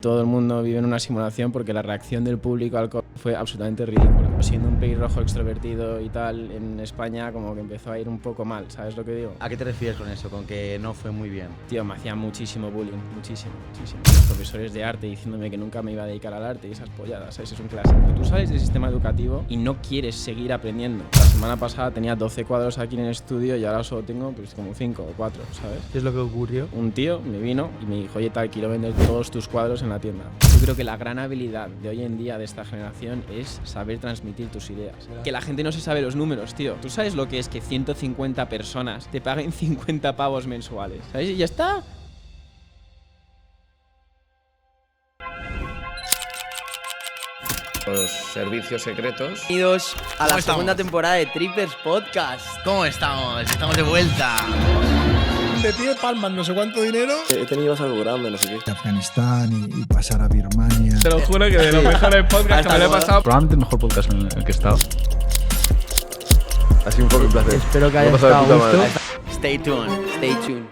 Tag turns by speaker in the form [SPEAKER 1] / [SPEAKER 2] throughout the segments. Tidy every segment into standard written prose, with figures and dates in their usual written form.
[SPEAKER 1] Todo el mundo vive en una simulación porque la reacción del público al COVID fue absolutamente ridícula. Siendo un pelirrojo extrovertido y tal, en España como que empezó a ir un poco mal, ¿sabes lo que digo?
[SPEAKER 2] ¿A qué te refieres con eso? Con que no fue muy bien.
[SPEAKER 1] Tío, me hacían muchísimo bullying, muchísimo. Los profesores de arte diciéndome que nunca me iba a dedicar al arte y esas polladas, ¿sabes? Es un clásico. Tú sales del sistema educativo y no quieres seguir aprendiendo. La semana pasada tenía 12 cuadros aquí en el estudio y ahora solo tengo pues como 5 o 4, ¿sabes?
[SPEAKER 3] ¿Qué es lo que ocurrió?
[SPEAKER 1] Un tío me vino y me dijo, oye tal, quiero vender todos tus cuadros en la tienda. Yo creo que la gran habilidad de hoy en día de esta generación es saber transmitir tus ideas. Que la gente no se sabe los números, tío. ¿Tú sabes lo que es que 150 personas te paguen 50 pavos mensuales? ¿Sabes? Y ya está.
[SPEAKER 4] Los servicios secretos.
[SPEAKER 3] Bienvenidos a la
[SPEAKER 2] ¿Cómo
[SPEAKER 3] segunda
[SPEAKER 2] estamos?
[SPEAKER 3] temporada de Trippers Podcast.
[SPEAKER 2] ¿Cómo estamos? Estamos de vuelta.
[SPEAKER 5] De ti de palmas, no sé cuánto dinero.
[SPEAKER 4] He tenido algo grande, no sé qué.
[SPEAKER 5] De Afganistán y pasar a Birmania.
[SPEAKER 1] Te lo juro que de los mejores podcasts que me lo he pasado.
[SPEAKER 6] Probablemente el mejor podcast en el que he estado.
[SPEAKER 4] Ha sido un poco un placer.
[SPEAKER 3] Espero que
[SPEAKER 4] Me
[SPEAKER 3] haya
[SPEAKER 4] he pasado de
[SPEAKER 3] estado a
[SPEAKER 4] puta
[SPEAKER 3] gusto.
[SPEAKER 4] madre.
[SPEAKER 2] Stay tuned.
[SPEAKER 3] Stay tuned.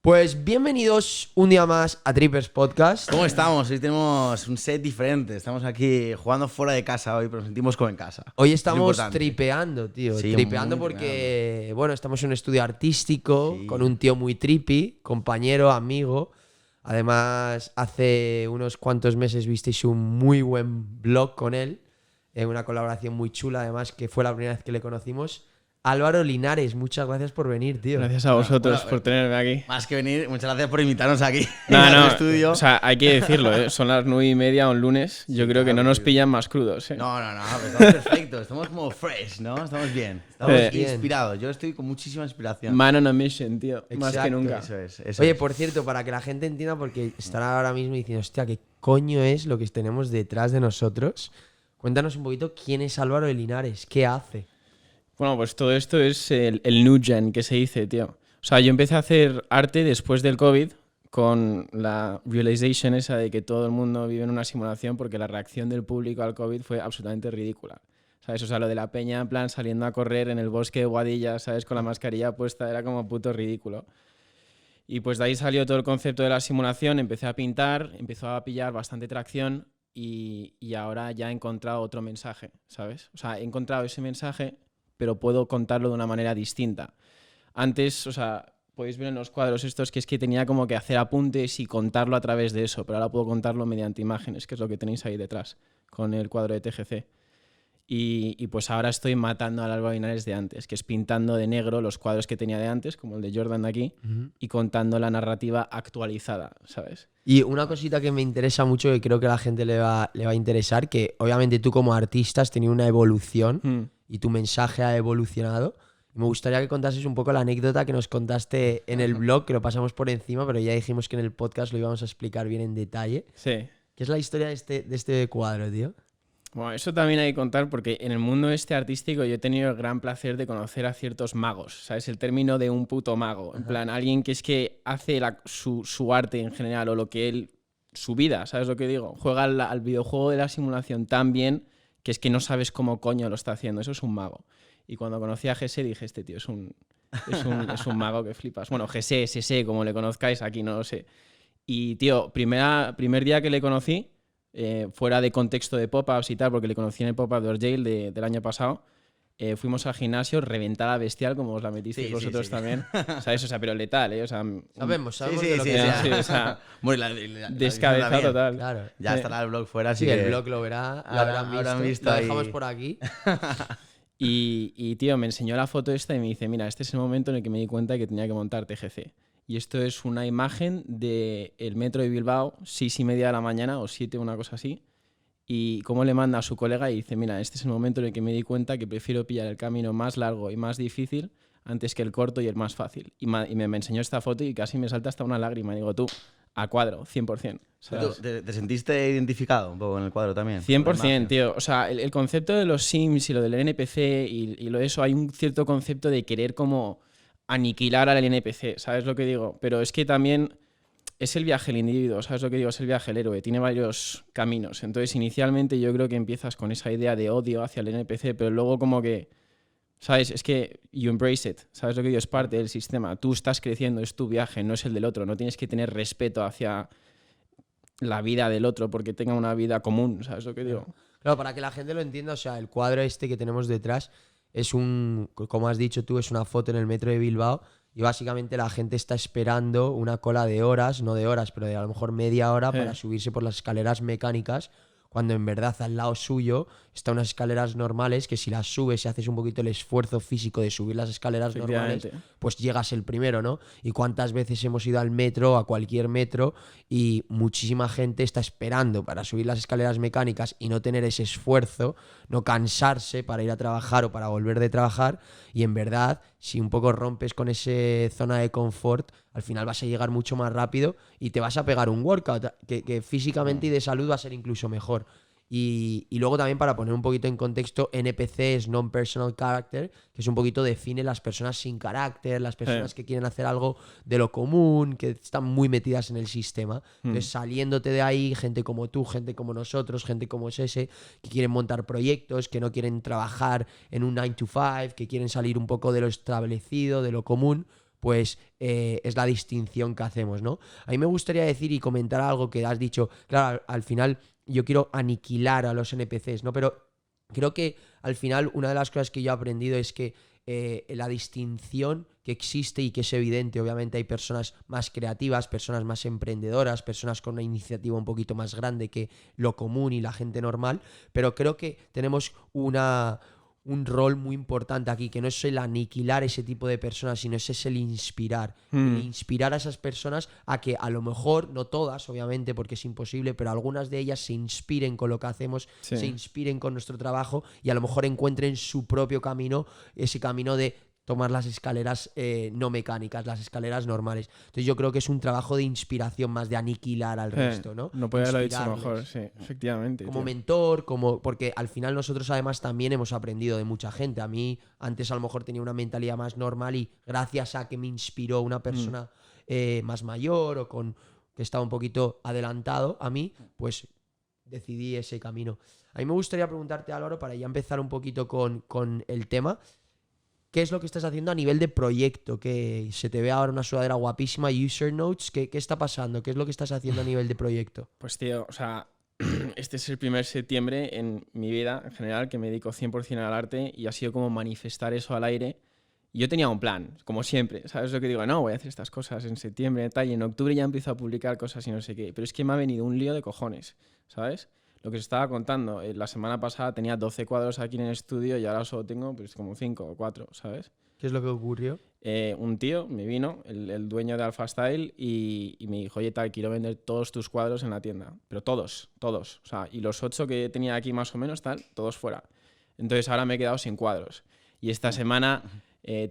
[SPEAKER 3] Pues bienvenidos un día más a Trippers Podcast.
[SPEAKER 2] ¿Cómo estamos? Hoy tenemos un set diferente. Estamos aquí jugando fuera de casa hoy, pero nos sentimos como en casa.
[SPEAKER 3] Hoy
[SPEAKER 2] Es lo
[SPEAKER 3] estamos
[SPEAKER 2] importante.
[SPEAKER 3] tripeando, tío.
[SPEAKER 2] Sí,
[SPEAKER 3] Tripeando
[SPEAKER 2] muy
[SPEAKER 3] porque, bueno, estamos en un estudio artístico
[SPEAKER 2] Sí.
[SPEAKER 3] con un tío muy trippy, compañero, amigo. Además, hace unos cuantos meses visteis un muy buen vlog con él. Una colaboración muy chula, además, que fue la primera vez que le conocimos. Álvaro Linares, muchas gracias por venir, tío.
[SPEAKER 1] Gracias a vosotros
[SPEAKER 2] Bueno,
[SPEAKER 1] por tenerme aquí.
[SPEAKER 2] Más que venir, muchas gracias por invitarnos aquí
[SPEAKER 1] No,
[SPEAKER 2] al
[SPEAKER 1] no,
[SPEAKER 2] estudio.
[SPEAKER 1] o sea, hay que decirlo, ¿eh? Son las 9:30 un lunes. Yo creo que no nos pillan más crudos, ¿eh?
[SPEAKER 2] No, pero estamos perfectos. Estamos como fresh, ¿no? Estamos bien. Estamos
[SPEAKER 3] Bien.
[SPEAKER 2] inspirados. Yo estoy con muchísima inspiración.
[SPEAKER 1] Man on a mission, tío. Más que
[SPEAKER 3] Exacto.
[SPEAKER 1] nunca.
[SPEAKER 2] Eso es.
[SPEAKER 3] Oye, por cierto, para que la gente entienda, porque estará ahora mismo diciendo, hostia, ¿qué coño es lo que tenemos detrás de nosotros? Cuéntanos un poquito quién es Álvaro de Linares, qué hace.
[SPEAKER 1] Bueno, pues todo esto es el new gen que se dice, tío. O sea, yo empecé a hacer arte después del COVID con la realization esa de que todo el mundo vive en una simulación porque la reacción del público al COVID fue absolutamente ridícula. ¿Sabes? O sea, lo de la peña en plan saliendo a correr en el bosque de Guadilla, ¿sabes? Con la mascarilla puesta, era como puto ridículo. Y pues de ahí salió todo el concepto de la simulación, empecé a pintar, empezó a pillar bastante tracción y ahora ya he encontrado otro mensaje, ¿sabes? O sea, he encontrado ese mensaje, pero puedo contarlo de una manera distinta. Antes, o sea, podéis ver en los cuadros estos que es que tenía como que hacer apuntes y contarlo a través de eso, pero ahora puedo contarlo mediante imágenes, que es lo que tenéis ahí detrás, con el cuadro de TGC. Y pues ahora estoy matando al Álvaro Linares de antes, que es pintando de negro los cuadros que tenía de antes, como el de Jordan de aquí, y contando la narrativa actualizada, ¿sabes?
[SPEAKER 3] Y una cosita que me interesa mucho, que creo que a la gente le va a interesar, que obviamente tú como artista has tenido una evolución y tu mensaje ha evolucionado. Me gustaría que contases un poco la anécdota que nos contaste en el blog, que lo pasamos por encima, pero ya dijimos que en el podcast lo íbamos a explicar bien en detalle.
[SPEAKER 1] Sí.
[SPEAKER 3] ¿Qué es la historia de este cuadro, tío?
[SPEAKER 1] Bueno, eso también hay que contar porque en el mundo este artístico yo he tenido el gran placer de conocer a ciertos magos, ¿sabes? El término de un puto mago, en plan, alguien que es que hace su arte en general o lo que él, su vida, ¿sabes lo que digo? Juega al videojuego de la simulación tan bien que es que no sabes cómo coño lo está haciendo, eso es un mago. Y cuando conocí a Jesse dije, este tío es un mago que flipas. Bueno, Jesse, SC, como le conozcáis aquí, no lo sé. Y tío, primer día que le conocí, fuera de contexto de pop-ups y tal, porque le conocí en el pop-up de Orjail del año pasado, fuimos al gimnasio, reventada bestial, como os la metisteis
[SPEAKER 2] Sí,
[SPEAKER 1] vosotros
[SPEAKER 2] sí.
[SPEAKER 1] también. ¿Sabes? O sea, pero letal, ¿eh? O sea,
[SPEAKER 3] Sabemos
[SPEAKER 2] Sí,
[SPEAKER 3] de lo que
[SPEAKER 1] sí, o sea,
[SPEAKER 2] Bueno,
[SPEAKER 1] descabezado
[SPEAKER 2] también.
[SPEAKER 1] total.
[SPEAKER 3] Claro.
[SPEAKER 2] Ya estará el blog fuera, así
[SPEAKER 3] Sí,
[SPEAKER 2] que
[SPEAKER 3] el blog lo habrán visto. Lo
[SPEAKER 2] ahí.
[SPEAKER 3] dejamos por aquí.
[SPEAKER 1] Y tío, me enseñó la foto esta y me dice, mira, este es el momento en el que me di cuenta de que tenía que montar TGC. Y esto es una imagen del metro de Bilbao, 6:30 de la mañana o 7, una cosa así. Y cómo le manda a su colega y dice, mira, este es el momento en el que me di cuenta que prefiero pillar el camino más largo y más difícil antes que el corto y el más fácil. Y me enseñó esta foto y casi me salta hasta una lágrima. Y digo, tú, a cuadro, 100%. ¿Sabes?
[SPEAKER 2] ¿Tú ¿Te sentiste identificado un poco en el cuadro también?
[SPEAKER 1] 100%, tío. O sea, el concepto de los Sims y lo del NPC y lo de eso, hay un cierto concepto de querer como aniquilar al NPC, ¿sabes lo que digo? Pero es que también es el viaje del individuo, ¿sabes lo que digo? Es el viaje del héroe, tiene varios caminos. Entonces, inicialmente yo creo que empiezas con esa idea de odio hacia el NPC, pero luego como que, ¿sabes? Es que you embrace it, ¿sabes lo que digo? Es parte del sistema. Tú estás creciendo, es tu viaje, no es el del otro. No tienes que tener respeto hacia la vida del otro porque tenga una vida común, ¿sabes lo que digo?
[SPEAKER 3] Claro, para que la gente lo entienda, o sea, el cuadro este que tenemos detrás es como has dicho tú, es una foto en el metro de Bilbao y básicamente la gente está esperando una cola de horas, no de horas, pero de a lo mejor media hora para subirse por las escaleras mecánicas, cuando en verdad al lado suyo están unas escaleras normales que si las subes y haces un poquito el esfuerzo físico de subir las escaleras normales, pues llegas el primero, ¿no? Y cuántas veces hemos ido al metro, a cualquier metro, y muchísima gente está esperando para subir las escaleras mecánicas y no tener ese esfuerzo, no cansarse para ir a trabajar o para volver de trabajar, y en verdad, si un poco rompes con esa zona de confort, al final vas a llegar mucho más rápido y te vas a pegar un workout que físicamente y de salud va a ser incluso mejor. Y luego también para poner un poquito en contexto, NPC es Non-Personal Character, que es un poquito define las personas sin carácter, las personas que quieren hacer algo de lo común, que están muy metidas en el sistema. Entonces saliéndote de ahí, gente como tú, gente como nosotros, gente como Sese, que quieren montar proyectos, que no quieren trabajar en un 9 to 5, que quieren salir un poco de lo establecido, de lo común, pues es la distinción que hacemos, ¿no? A mí me gustaría decir y comentar algo que has dicho, claro, al final yo quiero aniquilar a los NPCs, ¿no? Pero creo que al final una de las cosas que yo he aprendido es que la distinción que existe y que es evidente, obviamente hay personas más creativas, personas más emprendedoras, personas con una iniciativa un poquito más grande que lo común y la gente normal, pero creo que tenemos un rol muy importante aquí, que no es el aniquilar ese tipo de personas, sino es el inspirar. El inspirar a esas personas a que a lo mejor, no todas, obviamente, porque es imposible, pero algunas de ellas se inspiren con lo que hacemos, se inspiren con nuestro trabajo y a lo mejor encuentren su propio camino, ese camino de tomar las escaleras no mecánicas, las escaleras normales. Entonces yo creo que es un trabajo de inspiración más de aniquilar al resto, ¿no?
[SPEAKER 1] No podía haberlo dicho mejor, sí, efectivamente.
[SPEAKER 3] Como mentor, porque al final nosotros además también hemos aprendido de mucha gente. A mí antes a lo mejor tenía una mentalidad más normal y gracias a que me inspiró una persona más mayor o que estaba un poquito adelantado a mí, pues decidí ese camino. A mí me gustaría preguntarte, Álvaro, para ya empezar un poquito con el tema, ¿qué es lo que estás haciendo a nivel de proyecto? Que se te ve ahora una sudadera guapísima, User Notes. ¿Qué está pasando? ¿Qué es lo que estás haciendo a nivel de proyecto?
[SPEAKER 1] Pues tío, o sea, este es el primer septiembre en mi vida en general que me dedico 100% al arte y ha sido como manifestar eso al aire. Y yo tenía un plan, como siempre, ¿sabes lo que digo? No, voy a hacer estas cosas en septiembre tal, y en octubre ya empiezo a publicar cosas y no sé qué. Pero es que me ha venido un lío de cojones, ¿sabes? Lo que os estaba contando, la semana pasada tenía 12 cuadros aquí en el estudio y ahora solo tengo pues como 5 o 4, ¿sabes?
[SPEAKER 3] ¿Qué es lo que ocurrió?
[SPEAKER 1] Un tío me vino, el dueño de Alpha Style, y me dijo, oye, tal, quiero vender todos tus cuadros en la tienda. Pero todos. O sea, y los 8 que tenía aquí más o menos, tal, todos fuera. Entonces ahora me he quedado sin cuadros. Y esta semana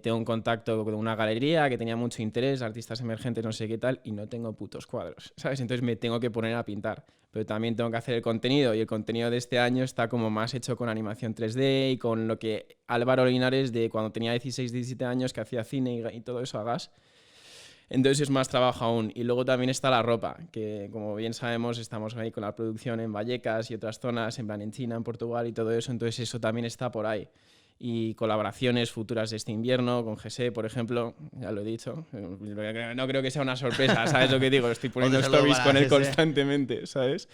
[SPEAKER 1] tengo un contacto con una galería que tenía mucho interés, artistas emergentes, no sé qué tal, y no tengo putos cuadros, ¿sabes? Entonces me tengo que poner a pintar. Pero también tengo que hacer el contenido, y el contenido de este año está como más hecho con animación 3D y con lo que Álvaro Linares de cuando tenía 16, 17 años, que hacía cine y todo eso, hagas. Entonces es más trabajo aún. Y luego también está la ropa, que como bien sabemos estamos ahí con la producción en Vallecas y otras zonas, en plan en China, en Portugal y todo eso, entonces eso también está por ahí. Y colaboraciones futuras de este invierno con GC, por ejemplo, ya lo he dicho, no creo que sea una sorpresa, ¿sabes lo que digo? Estoy poniendo stories con él constantemente, ¿sabes?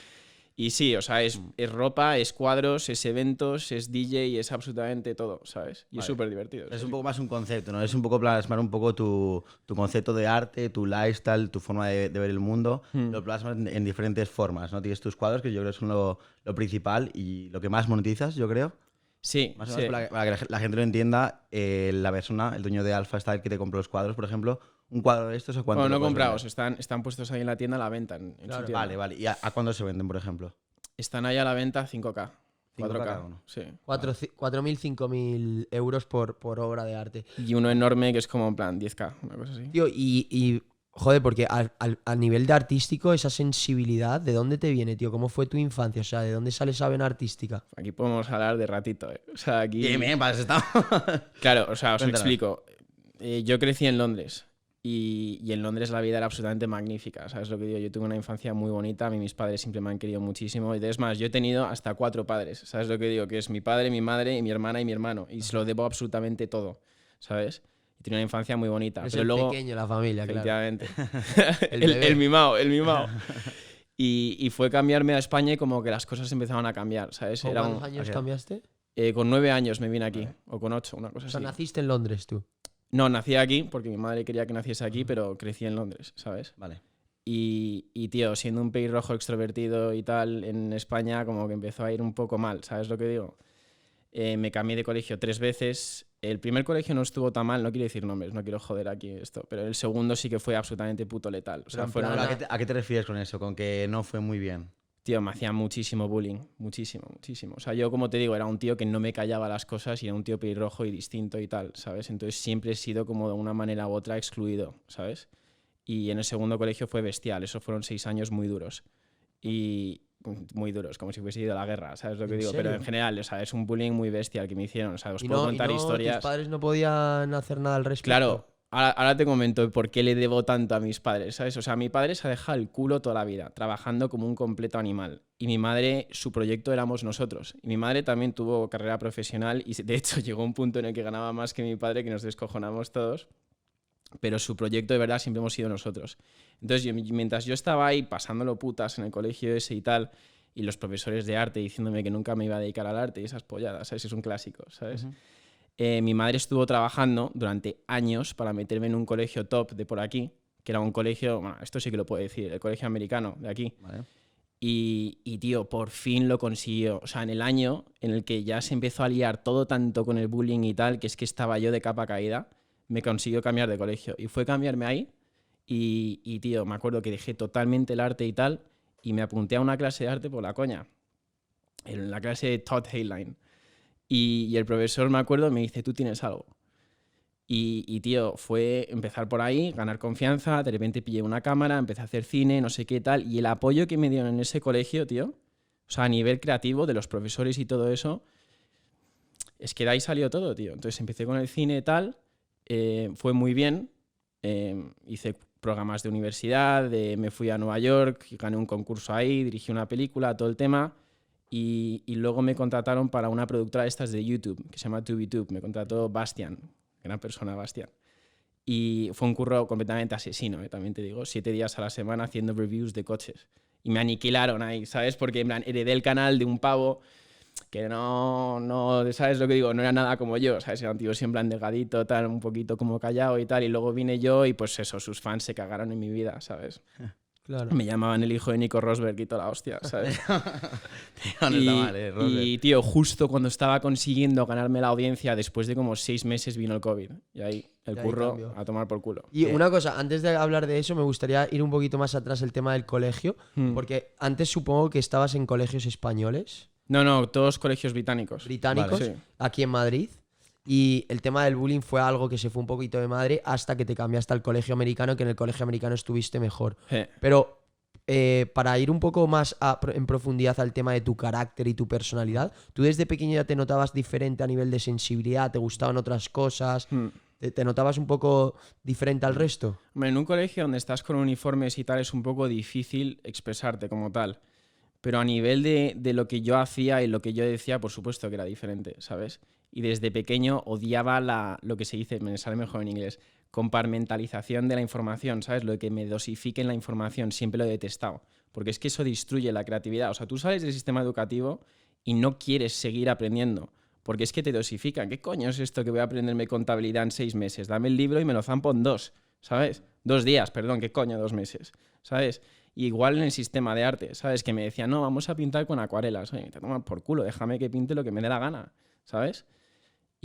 [SPEAKER 1] Y sí, o sea, es ropa, es cuadros, es eventos, es DJ, es absolutamente todo, ¿sabes? Y es súper divertido.
[SPEAKER 2] Es un poco más un concepto, ¿no? Es un poco plasmar un poco tu concepto de arte, tu lifestyle, tu forma de ver el mundo. Lo plasmas en diferentes formas, ¿no? Tienes tus cuadros, que yo creo que son lo principal y lo que más monetizas, yo creo.
[SPEAKER 1] Sí,
[SPEAKER 2] más o menos para que la gente lo entienda, la persona, el dueño de Alpha Style que te compró los cuadros, por ejemplo, un cuadro de estos, ¿a cuánto?
[SPEAKER 1] Bueno, no comprados, están puestos ahí en la tienda a la venta. En
[SPEAKER 2] claro,
[SPEAKER 1] su tienda.
[SPEAKER 2] Vale. ¿Y a cuándo se venden, por ejemplo?
[SPEAKER 1] Están ahí a la venta 5K. 4K.
[SPEAKER 2] Cada uno.
[SPEAKER 1] Sí.
[SPEAKER 3] 4.000, 5.000 euros por obra de arte.
[SPEAKER 1] Y uno enorme que es como en plan 10K, una cosa así.
[SPEAKER 3] Tío, y joder, porque a nivel de artístico, esa sensibilidad, ¿de dónde te viene, tío? ¿Cómo fue tu infancia? O sea, ¿de dónde sale esa vena artística?
[SPEAKER 1] Aquí podemos hablar de ratito, ¿eh? O sea, aquí...
[SPEAKER 2] Bien, para eso estamos.
[SPEAKER 1] Claro, o sea, os
[SPEAKER 2] Cuéntanos.
[SPEAKER 1] explico. Yo crecí en Londres y en Londres la vida era absolutamente magnífica, ¿sabes lo que digo? Yo tuve una infancia muy bonita, a mí mis padres siempre me han querido muchísimo y es más, yo he tenido hasta 4 padres, ¿sabes lo que digo? Que es mi padre, mi madre, y mi hermana y mi hermano y se lo debo absolutamente todo, ¿sabes? Y tenía una infancia muy bonita.
[SPEAKER 3] Es
[SPEAKER 1] pero
[SPEAKER 3] el
[SPEAKER 1] luego,
[SPEAKER 3] pequeño de la familia, claro.
[SPEAKER 1] efectivamente.
[SPEAKER 3] El bebé.
[SPEAKER 1] el mimado. Y fue cambiarme a España y como que las cosas empezaron a cambiar, ¿sabes?
[SPEAKER 3] ¿Con
[SPEAKER 1] Era
[SPEAKER 3] cuántos años cambiaste?
[SPEAKER 1] con 9 años me vine aquí, o con 8, una cosa
[SPEAKER 3] O sea,
[SPEAKER 1] así.
[SPEAKER 3] naciste en Londres tú.
[SPEAKER 1] No, nací aquí porque mi madre quería que naciese aquí, pero crecí en Londres, ¿sabes?
[SPEAKER 2] Vale.
[SPEAKER 1] Y tío, siendo un pelirrojo extrovertido y tal, en España como que empezó a ir un poco mal, ¿sabes lo que digo? Me cambié de colegio 3 veces. El primer colegio no estuvo tan mal, no quiero decir nombres, no quiero joder aquí esto, pero el segundo sí que fue absolutamente puto letal. O sea,
[SPEAKER 3] Pero en
[SPEAKER 1] fueron...
[SPEAKER 3] plan,
[SPEAKER 2] ¿A qué te refieres con eso? Con que no fue muy bien.
[SPEAKER 1] Tío, me hacían muchísimo bullying, muchísimo, muchísimo. O sea, yo, como te digo, era un tío que no me callaba las cosas y era un tío pelirrojo y distinto y tal, ¿sabes? Entonces siempre he sido como de una manera u otra excluido, ¿sabes? Y en el segundo colegio fue bestial, esos fueron 6 años muy duros. Y muy duros, como si hubiese ido a la guerra, ¿sabes lo que
[SPEAKER 3] ¿En
[SPEAKER 1] digo?
[SPEAKER 3] serio?
[SPEAKER 1] Pero en general, o sea, es un bullying muy bestial que me hicieron. O sea, os
[SPEAKER 3] Y
[SPEAKER 1] puedo
[SPEAKER 3] no,
[SPEAKER 1] contar historias.
[SPEAKER 3] tus padres no podían hacer nada al respecto.
[SPEAKER 1] Claro, ahora te comento por qué le debo tanto a mis padres, ¿sabes? O sea, mi padre se ha dejado el culo toda la vida, trabajando como un completo animal. Y mi madre, su proyecto éramos nosotros. Y mi madre también tuvo carrera profesional y de hecho llegó un punto en el que ganaba más que mi padre, que nos descojonamos todos. Pero su proyecto de verdad siempre hemos sido nosotros. Entonces, mientras yo estaba ahí pasándolo putas en el colegio ese y tal, y los profesores de arte diciéndome que nunca me iba a dedicar al arte y esas polladas, ¿sabes? Es un clásico, ¿sabes? Mi madre estuvo trabajando durante años para meterme en un colegio top de por aquí, que era un colegio, bueno, esto sí que lo puedo decir, el colegio americano de aquí.
[SPEAKER 2] Vale.
[SPEAKER 1] Y tío, por fin lo consiguió. O sea, en el año en el que ya se empezó a liar todo tanto con el bullying y tal, que es que estaba yo de capa caída, me consiguió cambiar de colegio. Y fue cambiarme ahí y tío, me acuerdo que dejé totalmente el arte y tal y me apunté a una clase de arte por la coña. En la clase de Todd Hayline. Y el profesor, me acuerdo, me dice, tú tienes algo. Y tío, fue empezar por ahí, ganar confianza, de repente pillé una cámara, empecé a hacer cine, no sé qué tal, y el apoyo que me dieron en ese colegio, tío, o sea, a nivel creativo, de los profesores y todo eso, es que de ahí salió todo, tío. Entonces empecé con el cine y tal, fue muy bien, hice programas de universidad, me fui a Nueva York, gané un concurso ahí, dirigí una película, todo el tema. Y luego me contrataron para una productora de estas de YouTube, que se llama TubiTube. Me contrató Bastian, gran persona Bastian. Y fue un curro completamente asesino, también te digo. 7 días a la semana haciendo reviews de coches. Y me aniquilaron ahí, ¿sabes? Porque en plan, heredé el canal de un pavo que no, ¿sabes lo que digo? No era nada como yo, ¿sabes? Era un tío siempre delgadito, tal, un poquito como callado y tal. Y luego vine yo y pues eso, sus fans se cagaron en mi vida, ¿sabes?
[SPEAKER 3] Claro.
[SPEAKER 1] Me llamaban el hijo de Nico Rosberg y toda la hostia, ¿sabes?
[SPEAKER 2] Tío, no está mal, Rosberg.
[SPEAKER 1] Y, tío, justo cuando estaba consiguiendo ganarme la audiencia, después de como 6 meses vino el COVID. Y ahí el
[SPEAKER 3] Y ahí
[SPEAKER 1] curro
[SPEAKER 3] cambió.
[SPEAKER 1] a tomar por culo.
[SPEAKER 3] Y una cosa, antes de hablar de eso, me gustaría ir un poquito más atrás el tema del colegio, porque antes supongo que estabas en colegios españoles,
[SPEAKER 1] No, todos colegios británicos.
[SPEAKER 3] británicos,
[SPEAKER 1] Vale. Sí.
[SPEAKER 3] aquí en Madrid, y el tema del bullying fue algo que se fue un poquito de madre hasta que te cambiaste al colegio americano, que en el colegio americano estuviste mejor. Pero para ir un poco más en profundidad al tema de tu carácter y tu personalidad, ¿tú desde pequeño ya te notabas diferente a nivel de sensibilidad? ¿Te gustaban otras cosas? ¿Te notabas un poco diferente al resto?
[SPEAKER 1] Hombre, en un colegio donde estás con uniformes y tal es un poco difícil expresarte como tal. Pero a nivel de lo que yo hacía y lo que yo decía, por supuesto que era diferente, ¿sabes? Y desde pequeño odiaba lo que se dice, me sale mejor en inglés, compartimentalización de la información, ¿sabes? Lo de que me dosifiquen la información, siempre lo he detestado. Porque es que eso destruye la creatividad. O sea, tú sales del sistema educativo y no quieres seguir aprendiendo. Porque es que te dosifican. ¿Qué coño es esto que voy a aprenderme contabilidad en 6 meses? Dame el libro y me lo zampo en 2, ¿sabes? 2 días, perdón, ¿qué coño 2 meses? ¿Sabes? Y igual en el sistema de arte, ¿sabes? Que me decían, no, vamos a pintar con acuarelas. Oye, te toman por culo, déjame que pinte lo que me dé la gana, ¿sabes?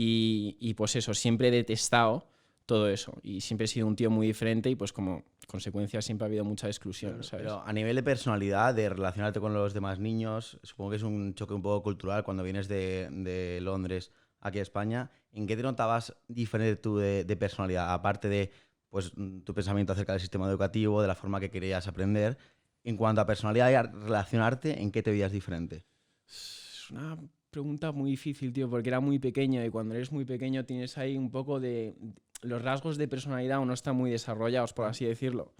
[SPEAKER 1] Y pues eso, siempre he detestado todo eso. Y siempre he sido un tío muy diferente y pues como consecuencia siempre ha habido mucha exclusión, ¿sabes?
[SPEAKER 2] Pero a nivel de personalidad, de relacionarte con los demás niños, supongo que es un choque un poco cultural cuando vienes de Londres aquí a España. ¿En qué te notabas diferente tú de personalidad? Aparte de pues, tu pensamiento acerca del sistema educativo, de la forma que querías aprender. En cuanto a personalidad y a relacionarte, ¿en qué te veías diferente?
[SPEAKER 1] Es una pregunta muy difícil, tío, porque era muy pequeño y cuando eres muy pequeño tienes ahí un poco de... Los rasgos de personalidad aún no están muy desarrollados, por así decirlo.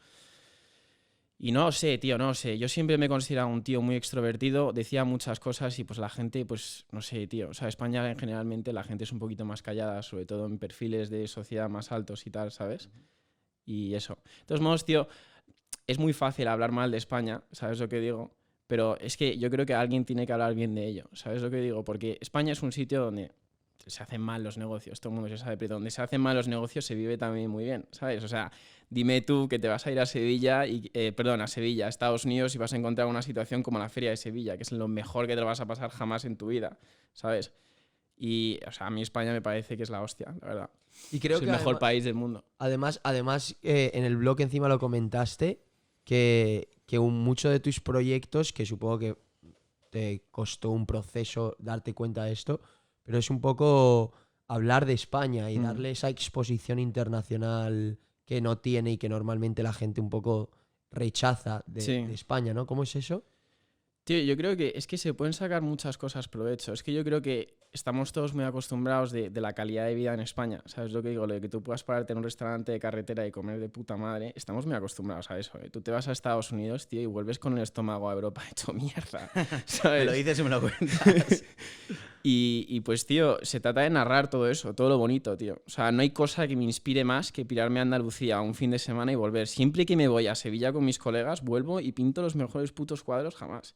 [SPEAKER 1] Y no sé, tío, no sé. Yo siempre me he considerado un tío muy extrovertido, decía muchas cosas y pues la gente, pues no sé, tío. O sea, España generalmente la gente es un poquito más callada, sobre todo en perfiles de sociedad más altos y tal, ¿sabes? Y eso. De todos modos, tío, es muy fácil hablar mal de España, ¿sabes lo que digo? Pero es que yo creo que alguien tiene que hablar bien de ello, ¿sabes lo que digo? Porque España es un sitio donde se hacen mal los negocios, todo el mundo se sabe, pero donde se hacen mal los negocios se vive también muy bien, ¿sabes? O sea, dime tú que te vas a ir a Sevilla, a Sevilla, a Estados Unidos, y vas a encontrar una situación como la Feria de Sevilla, que es lo mejor que te lo vas a pasar jamás en tu vida, ¿sabes? Y, o sea, a mí España me parece que es la hostia, la verdad.
[SPEAKER 3] Y creo
[SPEAKER 1] es
[SPEAKER 3] que
[SPEAKER 1] el mejor
[SPEAKER 3] además,
[SPEAKER 1] país del mundo.
[SPEAKER 3] Además, en el blog encima lo comentaste, que mucho de tus proyectos, que supongo que te costó un proceso darte cuenta de esto, pero es un poco hablar de España y darle esa exposición internacional que no tiene y que normalmente la gente un poco rechaza de España, ¿no? ¿Cómo es eso?
[SPEAKER 1] Tío, yo creo que es que se pueden sacar muchas cosas provecho. Es que yo creo que estamos todos muy acostumbrados de la calidad de vida en España. ¿Sabes lo que digo? Lo de que tú puedas pararte en un restaurante de carretera y comer de puta madre. Estamos muy acostumbrados a eso. Tú te vas a Estados Unidos, tío, y vuelves con el estómago a Europa hecho mierda. ¿Sabes?
[SPEAKER 2] Me lo dices y me lo cuentas.
[SPEAKER 1] Y pues, tío, se trata de narrar todo eso, todo lo bonito, tío. O sea, no hay cosa que me inspire más que pirarme a Andalucía un fin de semana y volver. Siempre que me voy a Sevilla con mis colegas, vuelvo y pinto los mejores putos cuadros jamás.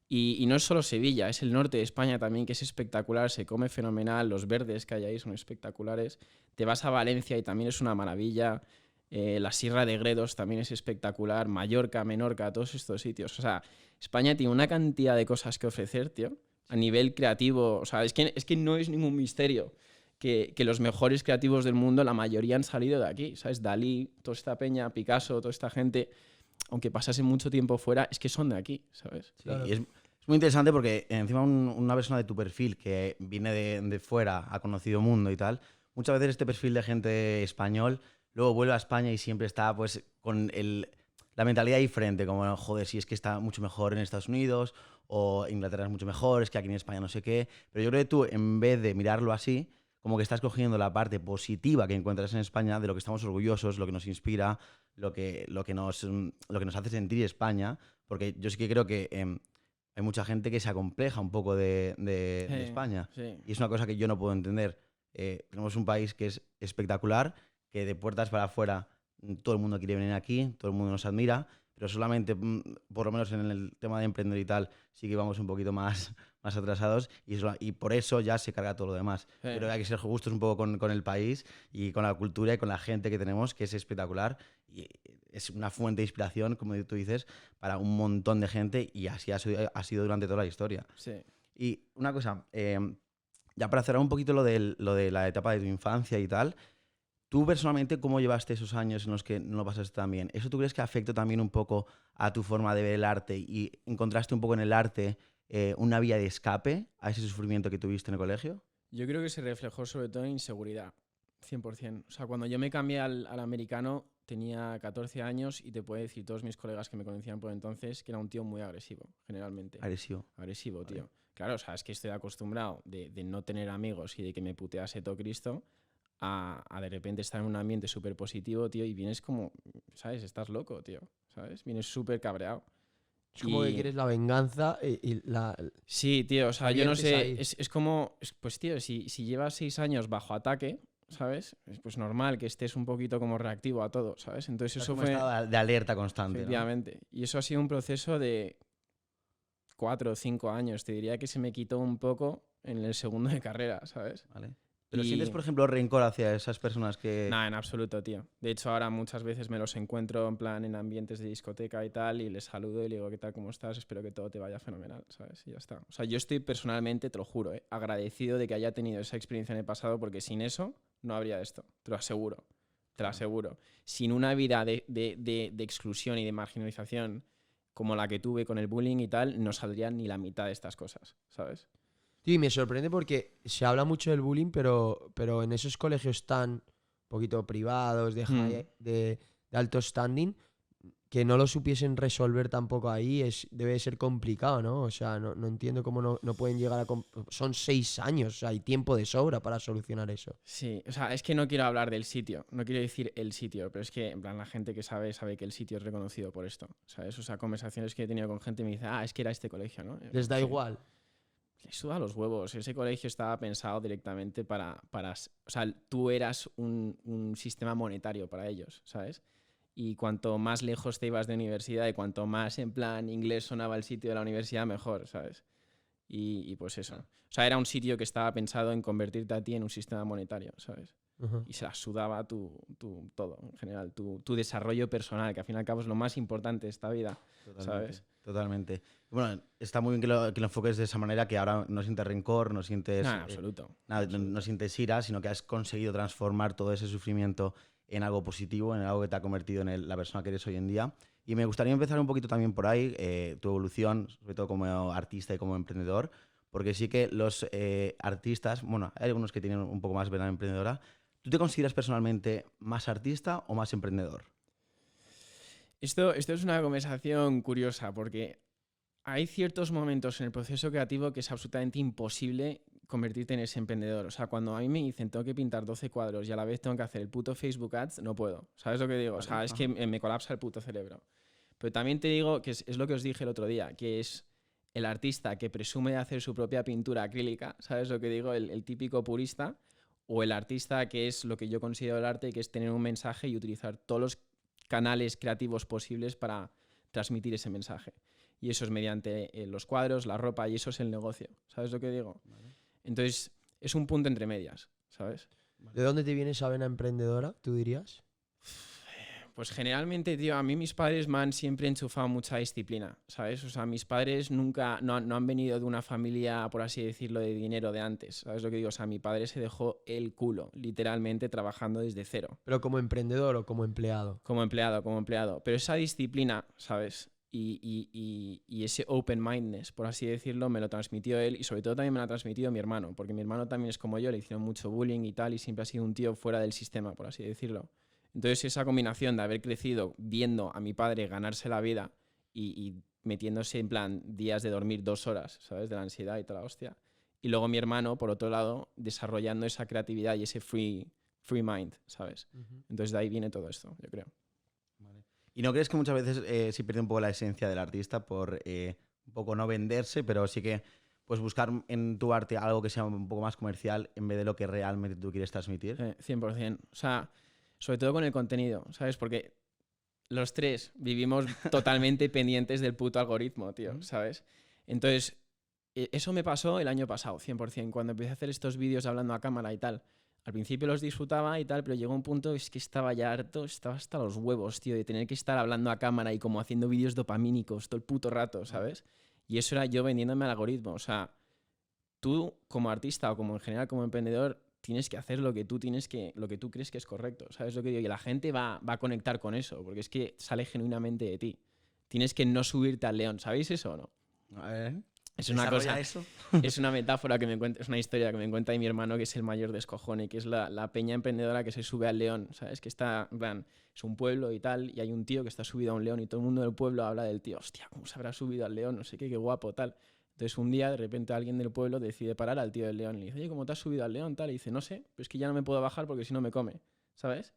[SPEAKER 1] Y no es solo Sevilla, es el norte de España también, que es espectacular, se come fenomenal, los verdes que hay ahí son espectaculares. Te vas a Valencia y también es una maravilla. La Sierra de Gredos también es espectacular, Mallorca, Menorca, todos estos sitios. O sea, España tiene una cantidad de cosas que ofrecer, tío, a nivel creativo. O sea, es que no es ningún misterio que los mejores creativos del mundo, la mayoría han salido de aquí, ¿sabes? Dalí, toda esta peña, Picasso, toda esta gente, aunque pasase mucho tiempo fuera, es que son de aquí, ¿sabes?
[SPEAKER 2] Sí, claro. Y es muy interesante porque encima una persona de tu perfil que viene de fuera, ha conocido mundo y tal, muchas veces este perfil de gente español luego vuelve a España y siempre está pues con la mentalidad diferente, como joder, si es que está mucho mejor en Estados Unidos o Inglaterra es mucho mejor, es que aquí en España no sé qué, pero yo creo que tú en vez de mirarlo así, como que estás cogiendo la parte positiva que encuentras en España, de lo que estamos orgullosos, lo que nos inspira, lo que nos hace sentir España, porque yo sí que creo que hay mucha gente que se acompleja un poco de España.
[SPEAKER 1] Sí.
[SPEAKER 2] Y es una cosa que yo no puedo entender. Tenemos un país que es espectacular, que de puertas para afuera todo el mundo quiere venir aquí, todo el mundo nos admira, pero solamente, por lo menos en el tema de emprender y tal, sí que vamos un poquito más atrasados y por eso ya se carga todo lo demás. Sí. Pero hay que ser justos un poco con el país y con la cultura y con la gente que tenemos, que es espectacular y es una fuente de inspiración, como tú dices, para un montón de gente y así ha sido durante toda la historia.
[SPEAKER 1] Sí.
[SPEAKER 2] Y una cosa, ya para cerrar un poquito lo de la etapa de tu infancia y tal, tú personalmente, ¿cómo llevaste esos años en los que no lo pasaste tan bien? ¿Eso tú crees que afectó también un poco a tu forma de ver el arte y encontraste un poco en el arte una vía de escape a ese sufrimiento que tuviste en el colegio?
[SPEAKER 1] Yo creo que se reflejó sobre todo en inseguridad, 100%. O sea, cuando yo me cambié al americano tenía 14 años y te puedo decir todos mis colegas que me conocían por entonces que era un tío muy agresivo, generalmente.
[SPEAKER 2] Agresivo.
[SPEAKER 1] Agresivo,
[SPEAKER 2] Vale.
[SPEAKER 1] tío. Claro, o sea, es que estoy acostumbrado de no tener amigos y de que me putease todo Cristo a de repente estar en un ambiente súper positivo, tío, y vienes como, ¿sabes? Estás loco, tío, ¿sabes? Vienes súper cabreado.
[SPEAKER 3] Es como que quieres la venganza y la...
[SPEAKER 1] Sí, tío, o sea, yo no sé,
[SPEAKER 3] ahí.
[SPEAKER 1] es como, pues tío, si llevas 6 años bajo ataque, ¿sabes? Pues normal que estés un poquito como reactivo a todo, ¿sabes? Entonces eso fue...
[SPEAKER 2] estado de alerta constante,
[SPEAKER 1] efectivamente. ¿No? Y eso ha sido un proceso de 4 o 5 años. Te diría que se me quitó un poco en el segundo de carrera, ¿sabes?
[SPEAKER 2] Vale. ¿Pero sientes, por ejemplo, rencor hacia esas personas que...?
[SPEAKER 1] Nada, en absoluto, tío. De hecho, ahora muchas veces me los encuentro en plan en ambientes de discoteca y tal, y les saludo y le digo, ¿qué tal, cómo estás? Espero que todo te vaya fenomenal, ¿sabes? Y ya está. O sea, yo estoy personalmente, te lo juro, agradecido de que haya tenido esa experiencia en el pasado, porque sin eso no habría esto. Te lo aseguro. Te lo aseguro. Sin una vida de exclusión y de marginalización como la que tuve con el bullying y tal, no saldría ni la mitad de estas cosas, ¿sabes?
[SPEAKER 3] Tío, y me sorprende porque se habla mucho del bullying, pero en esos colegios tan poquito privados, de alto standing, que no lo supiesen resolver tampoco ahí, debe ser complicado, ¿no? O sea, no entiendo cómo no pueden llegar a... Son 6 años, o sea, hay tiempo de sobra para solucionar eso.
[SPEAKER 1] Sí, o sea, es que no quiero hablar del sitio, no quiero decir el sitio, pero es que, en plan, la gente que sabe que el sitio es reconocido por esto, ¿sabes? O sea, conversaciones que he tenido con gente me dice, es que era este colegio, ¿no?
[SPEAKER 3] Les da
[SPEAKER 1] Sí.
[SPEAKER 3] igual.
[SPEAKER 1] Les suda los huevos. Ese colegio estaba pensado directamente para o sea, tú eras un sistema monetario para ellos, ¿sabes? y cuanto más lejos te ibas de universidad y cuanto más en plan inglés sonaba el sitio de la universidad, mejor, ¿sabes? Y pues eso. O sea, era un sitio que estaba pensado en convertirte a ti en un sistema monetario, ¿sabes? Y se la sudaba todo, en general, tu desarrollo personal, que al fin y al cabo es lo más importante de esta vida, ¿sabes?
[SPEAKER 2] Totalmente. Bueno, está muy bien que lo enfoques de esa manera, que ahora no sientes rencor, no sientes...
[SPEAKER 1] Nada, absoluto.
[SPEAKER 2] No sientes ira, sino que has conseguido transformar todo ese sufrimiento en algo positivo, en algo que te ha convertido en la persona que eres hoy en día. Y me gustaría empezar un poquito también por ahí, tu evolución, sobre todo como artista y como emprendedor, porque sí que los artistas, bueno, hay algunos que tienen un poco más vena emprendedora. ¿Tú te consideras personalmente más artista o más emprendedor?
[SPEAKER 1] Esto es una conversación curiosa porque hay ciertos momentos en el proceso creativo que es absolutamente imposible convertirte en ese emprendedor. O sea, cuando a mí me dicen tengo que pintar 12 cuadros y a la vez tengo que hacer el puto Facebook Ads, no puedo. ¿Sabes lo que digo? O sea, es que me colapsa el puto cerebro. Pero también te digo que es lo que os dije el otro día, que es el artista que presume de hacer su propia pintura acrílica, ¿sabes lo que digo? El típico purista, o el artista que es lo que yo considero el arte, que es tener un mensaje y utilizar todos los canales creativos posibles para transmitir ese mensaje. Y eso es mediante los cuadros, la ropa, y eso es el negocio. ¿Sabes lo que digo? Vale. Entonces, es un punto entre medias, ¿sabes?
[SPEAKER 3] ¿De dónde te viene esa vena emprendedora, tú dirías?
[SPEAKER 1] Pues generalmente, tío, a mí mis padres me han siempre enchufado mucha disciplina, ¿sabes? O sea, mis padres nunca, no han venido de una familia, por así decirlo, de dinero de antes, ¿sabes lo que digo? O sea, mi padre se dejó el culo, literalmente, trabajando desde cero.
[SPEAKER 3] ¿Pero como emprendedor o como empleado?
[SPEAKER 1] Como empleado. Pero esa disciplina, ¿sabes? Y ese open-mindedness, por así decirlo, me lo transmitió él y sobre todo también me lo ha transmitido mi hermano, porque mi hermano también es como yo, le hicieron mucho bullying y tal, y siempre ha sido un tío fuera del sistema, por así decirlo. Entonces esa combinación de haber crecido viendo a mi padre ganarse la vida y metiéndose en plan días de dormir 2 horas, ¿sabes? De la ansiedad y toda la hostia. Y luego mi hermano, por otro lado, desarrollando esa creatividad y ese free mind, ¿sabes? Entonces de ahí viene todo esto, yo creo.
[SPEAKER 2] Vale. ¿Y no crees que muchas veces sí pierde un poco la esencia del artista por un poco no venderse, pero sí que pues buscar en tu arte algo que sea un poco más comercial en vez de lo que realmente tú quieres transmitir?
[SPEAKER 1] 100%. O sea, sobre todo con el contenido, ¿sabes? Porque los tres vivimos totalmente pendientes del puto algoritmo, tío, ¿sabes? Entonces, eso me pasó el año pasado, 100%, cuando empecé a hacer estos vídeos hablando a cámara y tal. Al principio los disfrutaba y tal, pero llegó un punto es que estaba ya harto, estaba hasta los huevos, tío, de tener que estar hablando a cámara y como haciendo vídeos dopamínicos todo el puto rato, ¿sabes? Y eso era yo vendiéndome al algoritmo. O sea, tú como artista o como en general como emprendedor tienes que hacer lo que tú crees que es correcto, ¿sabes lo que digo? Y la gente va a conectar con eso, porque es que sale genuinamente de ti. Tienes que no subirte al león, ¿sabéis eso o no?
[SPEAKER 2] A ver,
[SPEAKER 1] es una cosa, es una metáfora que me cuenta, es una historia que me cuenta mi hermano, que es el mayor descojone, que es la peña emprendedora que se sube al león, ¿sabes? Que está, en plan, es un pueblo y tal, y hay un tío que está subido a un león y todo el mundo del pueblo habla del tío, hostia, ¿cómo se habrá subido al león? No sé qué guapo, tal. Entonces un día de repente alguien del pueblo decide parar al tío del león y le dice, oye, ¿cómo te has subido al león? Tal, y dice, no sé, pero es que ya no me puedo bajar porque si no me come, ¿sabes?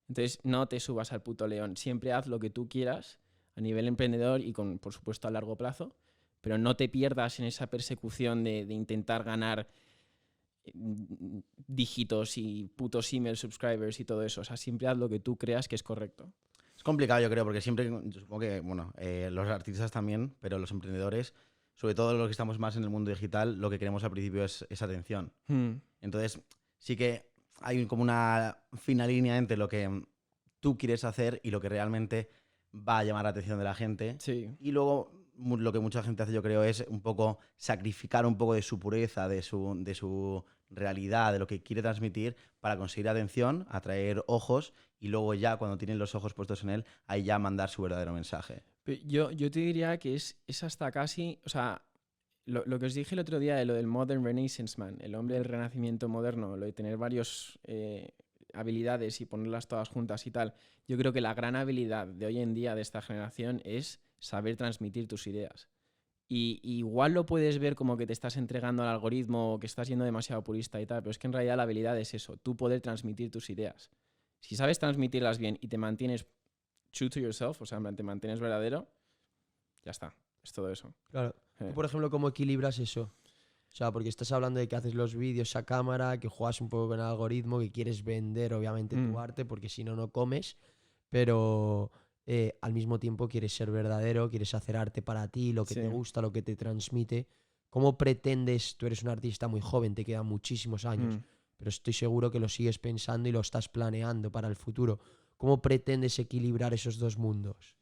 [SPEAKER 1] Entonces no te subas al puto león, siempre haz lo que tú quieras a nivel emprendedor y con, por supuesto, a largo plazo, pero no te pierdas en esa persecución de intentar ganar dígitos y putos email subscribers y todo eso. O sea, siempre haz lo que tú creas que es correcto.
[SPEAKER 2] Es complicado, yo creo, porque siempre, yo supongo que, bueno, los artistas también, pero los emprendedores, sobre todo los que estamos más en el mundo digital, lo que queremos al principio es atención. Entonces, sí que hay como una fina línea entre lo que tú quieres hacer y lo que realmente va a llamar la atención de la gente.
[SPEAKER 1] Sí.
[SPEAKER 2] Y luego lo que mucha gente hace, yo creo, es un poco sacrificar un poco de su pureza, de su realidad, de lo que quiere transmitir para conseguir atención, atraer ojos y luego ya cuando tienen los ojos puestos en él, ahí ya mandar su verdadero mensaje.
[SPEAKER 1] Yo te diría que es hasta casi, o sea, lo que os dije el otro día de lo del Modern Renaissance Man, el hombre del renacimiento moderno, lo de tener varias habilidades y ponerlas todas juntas y tal, yo creo que la gran habilidad de hoy en día de esta generación es saber transmitir tus ideas. Y igual lo puedes ver como que te estás entregando al algoritmo o que estás siendo demasiado purista y tal, pero es que en realidad la habilidad es eso, tú poder transmitir tus ideas. Si sabes transmitirlas bien y te mantienes true to yourself, o sea, te mantienes verdadero, ya está, es todo eso.
[SPEAKER 3] Claro. Tú, por ejemplo, ¿cómo equilibras eso? O sea, porque estás hablando de que haces los vídeos a cámara, que juegas un poco con el algoritmo, que quieres vender, obviamente, tu arte, porque si no, no comes. pero al mismo tiempo quieres ser verdadero, quieres hacer arte para ti, lo que
[SPEAKER 1] Sí.
[SPEAKER 3] te gusta, lo que te transmite. ¿Cómo pretendes? Tú eres un artista muy joven, te quedan muchísimos años, pero estoy seguro que lo sigues pensando y lo estás planeando para el futuro. ¿Cómo pretendes equilibrar esos dos mundos?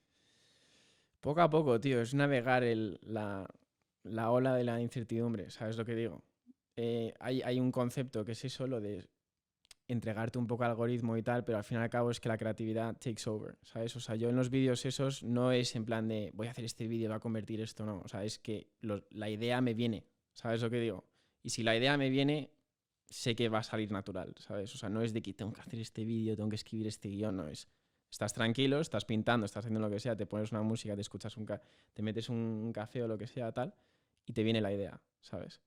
[SPEAKER 1] Poco a poco, tío, es navegar la ola de la incertidumbre, ¿sabes lo que digo? Hay un concepto que es eso, lo de entregarte un poco al algoritmo y tal, pero al fin y al cabo es que la creatividad takes over, ¿sabes? O sea, yo en los vídeos esos no es en plan de voy a hacer este vídeo, va a convertir esto, no. O sea, es que la idea me viene, ¿sabes lo que digo? Y si la idea me viene, sé que va a salir natural, ¿sabes? O sea, no es de que tengo que hacer este vídeo, tengo que escribir este guión, no es. Estás tranquilo, estás pintando, estás haciendo lo que sea, te pones una música, te escuchas te metes un café o lo que sea, tal, y te viene la idea, ¿sabes?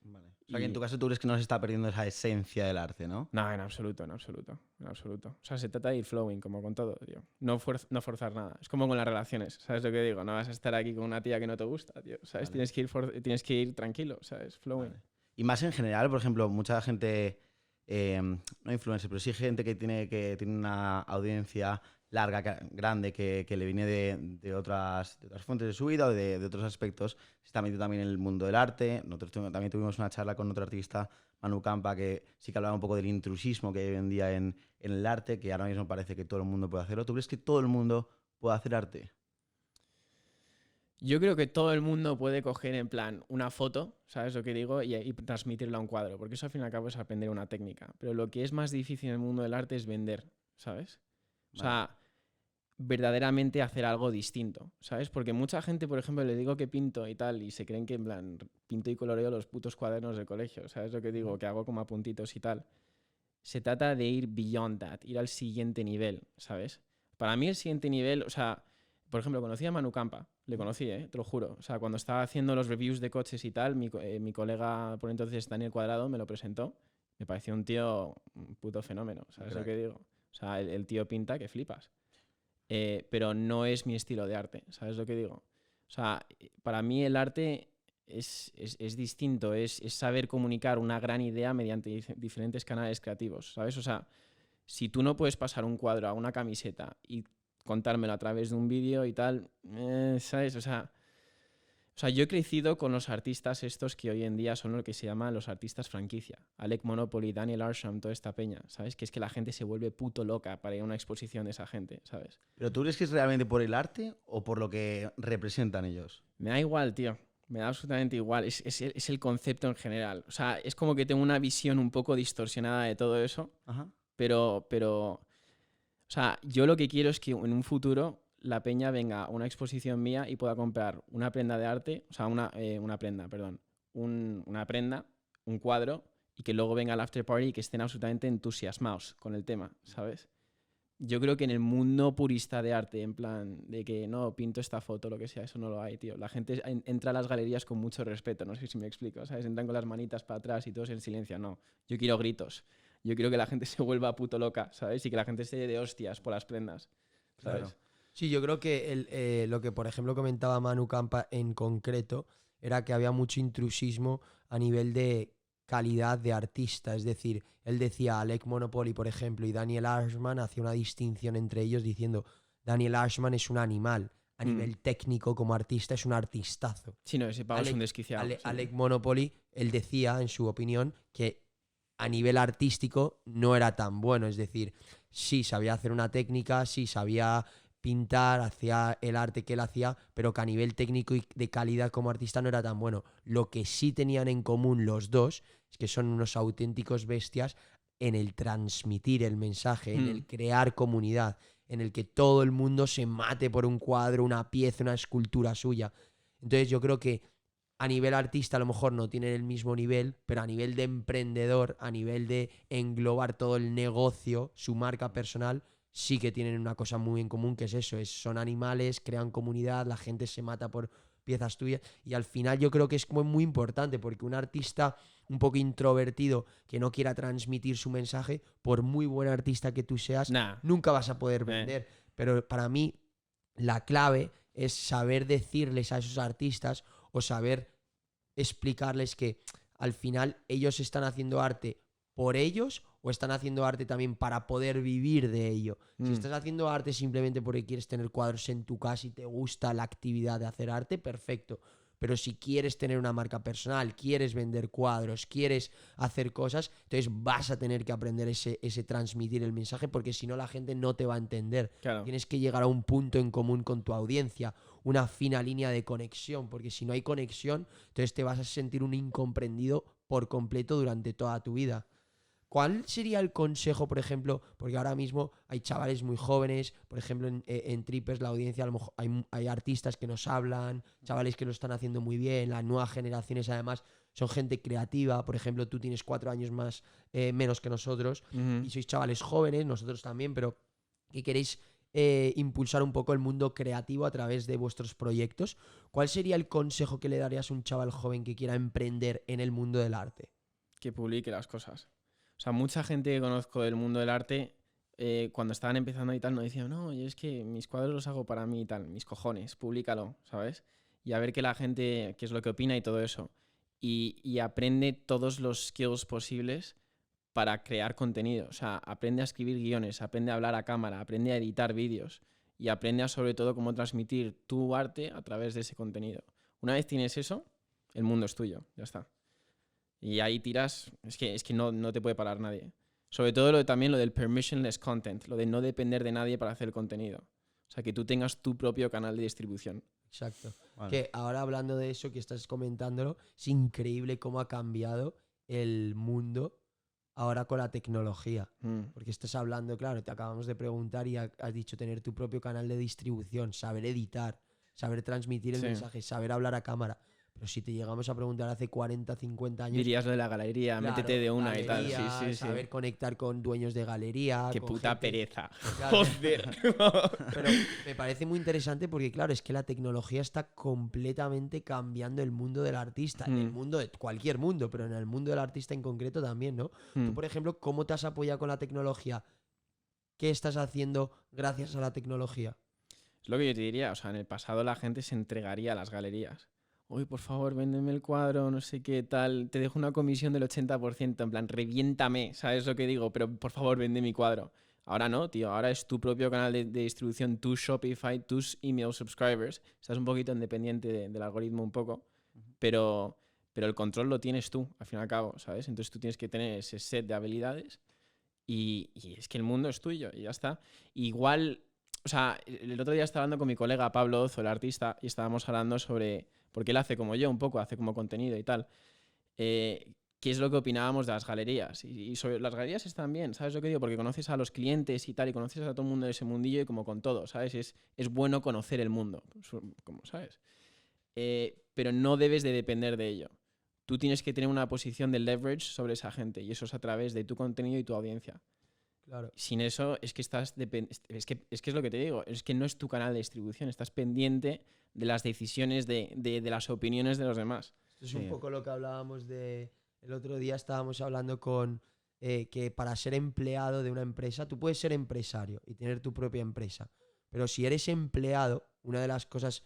[SPEAKER 2] Vale. O sea, que en tu caso tú crees que no se está perdiendo esa esencia del arte, ¿no?
[SPEAKER 1] No, en absoluto, en absoluto, en absoluto. O sea, se trata de ir flowing, como con todo, tío. No forzar nada. Es como con las relaciones, ¿sabes lo que digo? No vas a estar aquí con una tía que no te gusta, tío. ¿Sabes?
[SPEAKER 2] Vale.
[SPEAKER 1] Tienes que ir tranquilo, ¿sabes? Flowing.
[SPEAKER 2] Vale. Y más en general, por ejemplo, mucha gente, no influencer, pero sí gente que tiene una audiencia larga, grande, que le viene de otras fuentes de su vida o de otros aspectos, se está metiendo también en el mundo del arte. Nosotros también tuvimos una charla con otro artista, Manu Campa, que sí que hablaba un poco del intrusismo que hay hoy en día en el arte, que ahora mismo parece que todo el mundo puede hacerlo. ¿Tú crees que todo el mundo puede hacer arte?
[SPEAKER 1] Yo creo que todo el mundo puede coger en plan una foto, ¿sabes lo que digo? Y transmitirla a un cuadro, porque eso al fin y al cabo es aprender una técnica. Pero lo que es más difícil en el mundo del arte es vender, ¿sabes? O sea, verdaderamente hacer algo distinto, ¿sabes? Porque mucha gente, por ejemplo, le digo que pinto y tal, y se creen que en plan pinto y coloreo los putos cuadernos de colegio, ¿sabes lo que digo? Que hago como apuntitos y tal. Se trata de ir beyond that, ir al siguiente nivel, ¿sabes? Para mí el siguiente nivel, o sea, por ejemplo, conocí a Manu Campa, le conocí, te lo juro. O sea, cuando estaba haciendo los reviews de coches y tal, mi colega por entonces, Daniel Cuadrado, me lo presentó. Me pareció un tío, un puto fenómeno, ¿sabes lo que digo? O sea, el tío pinta que flipas. Pero no es mi estilo de arte, ¿sabes lo que digo? O sea, para mí el arte es distinto, es saber comunicar una gran idea mediante diferentes canales creativos, ¿sabes? O sea, si tú no puedes pasar un cuadro a una camiseta y contármelo a través de un vídeo y tal, ¿sabes? O sea, yo he crecido con los artistas estos que hoy en día son lo que se llaman los artistas franquicia. Alec Monopoly, Daniel Arsham, toda esta peña, ¿sabes? Que es que la gente se vuelve puto loca para ir a una exposición de esa gente, ¿sabes?
[SPEAKER 2] ¿Pero tú crees que es realmente por el arte o por lo que representan ellos?
[SPEAKER 1] Me da igual, tío. Me da absolutamente igual. Es el concepto en general. O sea, es como que tengo una visión un poco distorsionada de todo eso.
[SPEAKER 2] Ajá.
[SPEAKER 1] Pero, o sea, yo lo que quiero es que en un futuro la peña venga a una exposición mía y pueda comprar una prenda de arte, o sea, una prenda, perdón, una prenda, un cuadro, y que luego venga al after party y que estén absolutamente entusiasmados con el tema, ¿sabes? Yo creo que en el mundo purista de arte, en plan de que no, pinto esta foto, lo que sea, eso no lo hay, tío. La gente entra a las galerías con mucho respeto, no sé si me explico, ¿sabes? Entran con las manitas para atrás y todos en silencio, no. Yo quiero gritos. Yo quiero que la gente se vuelva puto loca, ¿sabes? Y que la gente esté de hostias por las prendas, ¿sabes?
[SPEAKER 2] Claro.
[SPEAKER 3] Sí, yo creo que lo que, por ejemplo, comentaba Manu Campa en concreto era que había mucho intrusismo a nivel de calidad de artista. Es decir, él decía Alec Monopoly, por ejemplo, y Daniel Ashman hacía una distinción entre ellos diciendo Daniel Ashman es un animal. A nivel técnico, como artista, es un artistazo.
[SPEAKER 1] Sí, no, ese pavo es un desquiciado. Sí.
[SPEAKER 3] Alec Monopoly, él decía, en su opinión, que a nivel artístico no era tan bueno. Es decir, sí sabía hacer una técnica, sí sabía pintar, hacía el arte que él hacía, pero que a nivel técnico y de calidad como artista no era tan bueno. Lo que sí tenían en común los dos es que son unos auténticos bestias en el transmitir el mensaje, en el crear comunidad, en el que todo el mundo se mate por un cuadro, una pieza, una escultura suya. Entonces yo creo que a nivel artista a lo mejor no tienen el mismo nivel, pero a nivel de emprendedor, a nivel de englobar todo el negocio, su marca personal, sí que tienen una cosa muy en común, que es eso, son animales, crean comunidad, la gente se mata por piezas tuyas, y al final yo creo que es como muy importante, porque un artista un poco introvertido que no quiera transmitir su mensaje, por muy buen artista que tú seas, nunca vas a poder vender. Pero para mí la clave es saber decirles a esos artistas o saber explicarles que al final ellos están haciendo arte por ellos o están haciendo arte también para poder vivir de ello. Si
[SPEAKER 1] Mm.
[SPEAKER 3] estás haciendo arte simplemente porque quieres tener cuadros en tu casa y te gusta la actividad de hacer arte, perfecto. Pero si quieres tener una marca personal, quieres vender cuadros, quieres hacer cosas, entonces vas a tener que aprender ese transmitir el mensaje, porque si no la gente no te va a entender.
[SPEAKER 1] Claro.
[SPEAKER 3] Tienes que llegar a un punto en común con tu audiencia, una fina línea de conexión, porque si no hay conexión, entonces te vas a sentir un incomprendido por completo durante toda tu vida. ¿Cuál sería el consejo, por ejemplo? Porque ahora mismo hay chavales muy jóvenes, por ejemplo, en Trippers la audiencia, a lo mejor hay artistas que nos hablan, chavales que lo están haciendo muy bien, las nuevas generaciones además son gente creativa. Por ejemplo, tú tienes 4 años menos que nosotros y sois chavales jóvenes, nosotros también, pero que queréis impulsar un poco el mundo creativo a través de vuestros proyectos. ¿Cuál sería el consejo que le darías a un chaval joven que quiera emprender en el mundo del arte?
[SPEAKER 1] Que publique las cosas. O sea, mucha gente que conozco del mundo del arte, cuando estaban empezando y tal, no decían, no, yo es que mis cuadros los hago para mí y tal, mis cojones, públicalo, ¿sabes? Y a ver qué la gente, qué es lo que opina y todo eso. Y aprende todos los skills posibles para crear contenido. O sea, aprende a escribir guiones, aprende a hablar a cámara, aprende a editar vídeos y aprende a, sobre todo, cómo transmitir tu arte a través de ese contenido. Una vez tienes eso, el mundo es tuyo, ya está. Y ahí tiras, es que no te puede parar nadie. Sobre todo también lo del permissionless content, lo de no depender de nadie para hacer contenido. O sea, que tú tengas tu propio canal de distribución.
[SPEAKER 3] Exacto.
[SPEAKER 2] Vale.
[SPEAKER 3] Que ahora hablando de eso que estás comentándolo, es increíble cómo ha cambiado el mundo ahora con la tecnología. Porque estás hablando, claro, te acabamos de preguntar y has dicho tener tu propio canal de distribución, saber editar, saber transmitir el mensaje, saber hablar a cámara. Pero si te llegamos a preguntar hace 40, 50 años...
[SPEAKER 1] Dirías lo de la galería,
[SPEAKER 3] claro,
[SPEAKER 1] métete de una y tal.
[SPEAKER 3] galería,
[SPEAKER 1] Sí.
[SPEAKER 3] saber conectar con dueños de galería.
[SPEAKER 1] Qué
[SPEAKER 3] con
[SPEAKER 1] puta
[SPEAKER 3] gente-
[SPEAKER 1] pereza.
[SPEAKER 3] Claro.
[SPEAKER 1] Joder.
[SPEAKER 3] Pero me parece muy interesante porque, claro, es que la tecnología está completamente cambiando el mundo del artista, en el mundo de cualquier mundo, pero en el mundo del artista en concreto también, ¿no? Tú, por ejemplo, ¿cómo te has apoyado con la tecnología? ¿Qué estás haciendo gracias a la tecnología?
[SPEAKER 1] Es lo que yo te diría. O sea, en el pasado la gente se entregaría a las galerías. Uy, por favor, véndeme el cuadro, no sé qué tal. Te dejo una comisión del 80%, en plan, reviéntame, ¿sabes lo que digo? Pero por favor, vende mi cuadro. Ahora no, tío. Ahora es tu propio canal de distribución, tu Shopify, tus email subscribers. Estás un poquito independiente del algoritmo un poco, pero el control lo tienes tú, al fin y al cabo, ¿sabes? Entonces tú tienes que tener ese set de habilidades y es que el mundo es tuyo y ya está. Igual, o sea, el otro día estaba hablando con mi colega Pablo Ozo, el artista, y estábamos hablando sobre, porque él hace como yo un poco, hace como contenido y tal, qué es lo que opinábamos de las galerías. Y sobre las galerías están bien, ¿sabes lo que digo? Porque conoces a los clientes y tal, y conoces a todo el mundo de ese mundillo y como con todo, ¿sabes? Es bueno conocer el mundo, como sabes. Pero no debes de depender de ello. Tú tienes que tener una posición de leverage sobre esa gente y eso es a través de tu contenido y tu audiencia.
[SPEAKER 3] Claro.
[SPEAKER 1] Sin eso es que es que es lo que te digo, es que no es tu canal de distribución, estás pendiente de las decisiones de las opiniones de los demás.
[SPEAKER 3] Esto es un poco lo que hablábamos el otro día estábamos hablando con que para ser empleado de una empresa, tú puedes ser empresario y tener tu propia empresa, pero si eres empleado, una de las cosas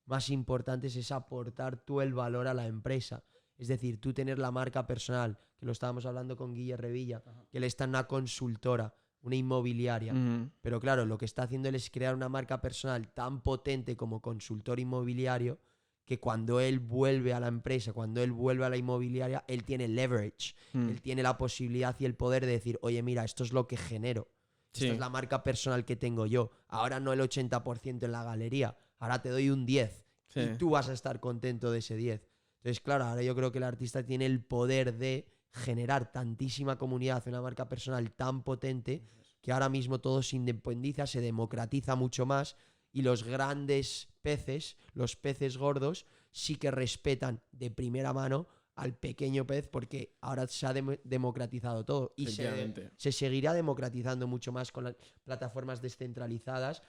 [SPEAKER 3] más importantes es aportar tú el valor a la empresa. Es decir, tú tener la marca personal, que lo estábamos hablando con Guille Revilla, que él está en una consultora, una inmobiliaria. Pero claro, lo que está haciendo él es crear una marca personal tan potente como consultor inmobiliario que cuando él vuelve a la empresa, cuando él vuelve a la inmobiliaria, él tiene leverage. Él tiene la posibilidad y el poder de decir, oye, mira, esto es lo que genero.
[SPEAKER 1] Sí.
[SPEAKER 3] Esta es la marca personal que tengo yo. Ahora no el 80% en la galería, ahora te doy un 10%.
[SPEAKER 1] Sí.
[SPEAKER 3] Y tú vas a estar contento de ese 10%. Entonces, claro, ahora yo creo que el artista tiene el poder de generar tantísima comunidad, una marca personal tan potente que ahora mismo todo se independiza, se democratiza mucho más y los grandes peces, los peces gordos, sí que respetan de primera mano al pequeño pez porque ahora se ha democratizado todo y se seguirá democratizando mucho más con las plataformas descentralizadas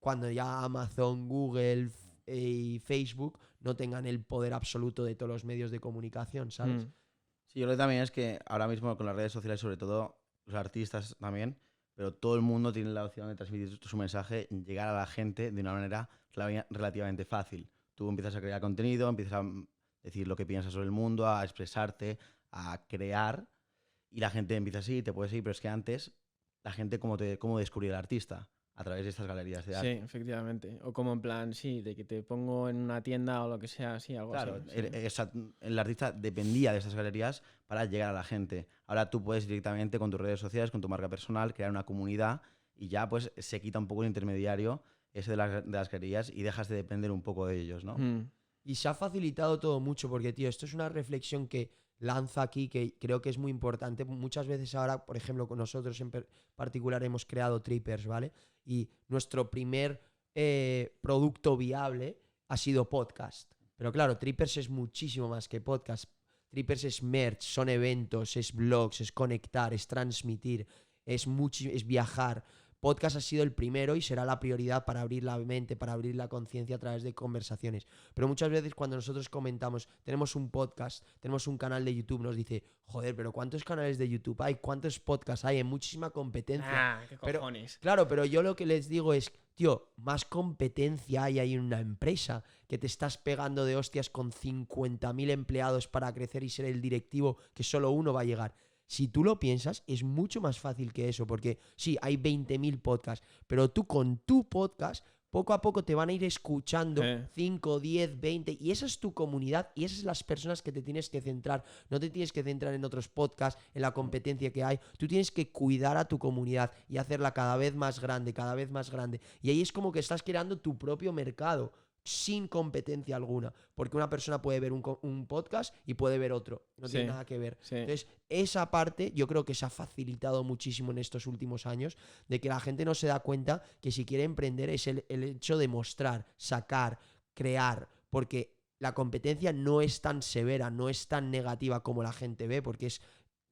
[SPEAKER 3] cuando ya Amazon, Google y Facebook no tengan el poder absoluto de todos los medios de comunicación, ¿sabes?
[SPEAKER 2] Sí, yo creo que también es que ahora mismo con las redes sociales, sobre todo los artistas también, pero todo el mundo tiene la opción de transmitir su mensaje, llegar a la gente de una manera relativamente fácil. Tú empiezas a crear contenido, empiezas a decir lo que piensas sobre el mundo, a expresarte, a crear y la gente empieza así, te puede seguir, pero es que antes la gente cómo descubría al artista a través de estas galerías de arte.
[SPEAKER 1] Sí, efectivamente. O como en plan, sí, de que te pongo en una tienda o lo que sea, sí, algo
[SPEAKER 2] Claro,
[SPEAKER 1] así. Sí.
[SPEAKER 2] el artista dependía de estas galerías para llegar a la gente. Ahora tú puedes directamente con tus redes sociales, con tu marca personal, crear una comunidad y ya pues se quita un poco el intermediario ese de las galerías y dejas de depender un poco de ellos, ¿no?
[SPEAKER 3] Y se ha facilitado todo mucho porque, tío, esto es una reflexión que lanza aquí que creo que es muy importante. Muchas veces ahora, por ejemplo, con nosotros en particular hemos creado Trippers, ¿vale? Y nuestro primer producto viable ha sido podcast. Pero claro, Trippers es muchísimo más que podcast. Trippers es merch, son eventos, es blogs, es conectar, es transmitir, es viajar. Podcast ha sido el primero y será la prioridad para abrir la mente, para abrir la conciencia a través de conversaciones. Pero muchas veces cuando nosotros comentamos, tenemos un podcast, tenemos un canal de YouTube, nos dice, joder, pero ¿cuántos canales de YouTube hay? ¿Cuántos podcasts hay? Hay muchísima competencia.
[SPEAKER 1] ¿Qué cojones?
[SPEAKER 3] Claro, pero yo lo que les digo es, tío, más competencia hay ahí en una empresa que te estás pegando de hostias con 50.000 empleados para crecer y ser el directivo que solo uno va a llegar. Si tú lo piensas, es mucho más fácil que eso, porque sí, hay 20.000 podcasts, pero tú con tu podcast, poco a poco te van a ir escuchando 5, 10, 20, y esa es tu comunidad, y esas son las personas que te tienes que centrar. No te tienes que centrar en otros podcasts, en la competencia que hay. Tú tienes que cuidar a tu comunidad y hacerla cada vez más grande, cada vez más grande. Y ahí es como que estás creando tu propio mercado, sin competencia alguna, porque una persona puede ver un podcast y puede ver otro, no tiene nada que ver. Entonces, esa parte yo creo que se ha facilitado muchísimo en estos últimos años, de que la gente no se da cuenta que si quiere emprender es el hecho de mostrar, sacar, crear, porque la competencia no es tan severa, no es tan negativa como la gente ve, porque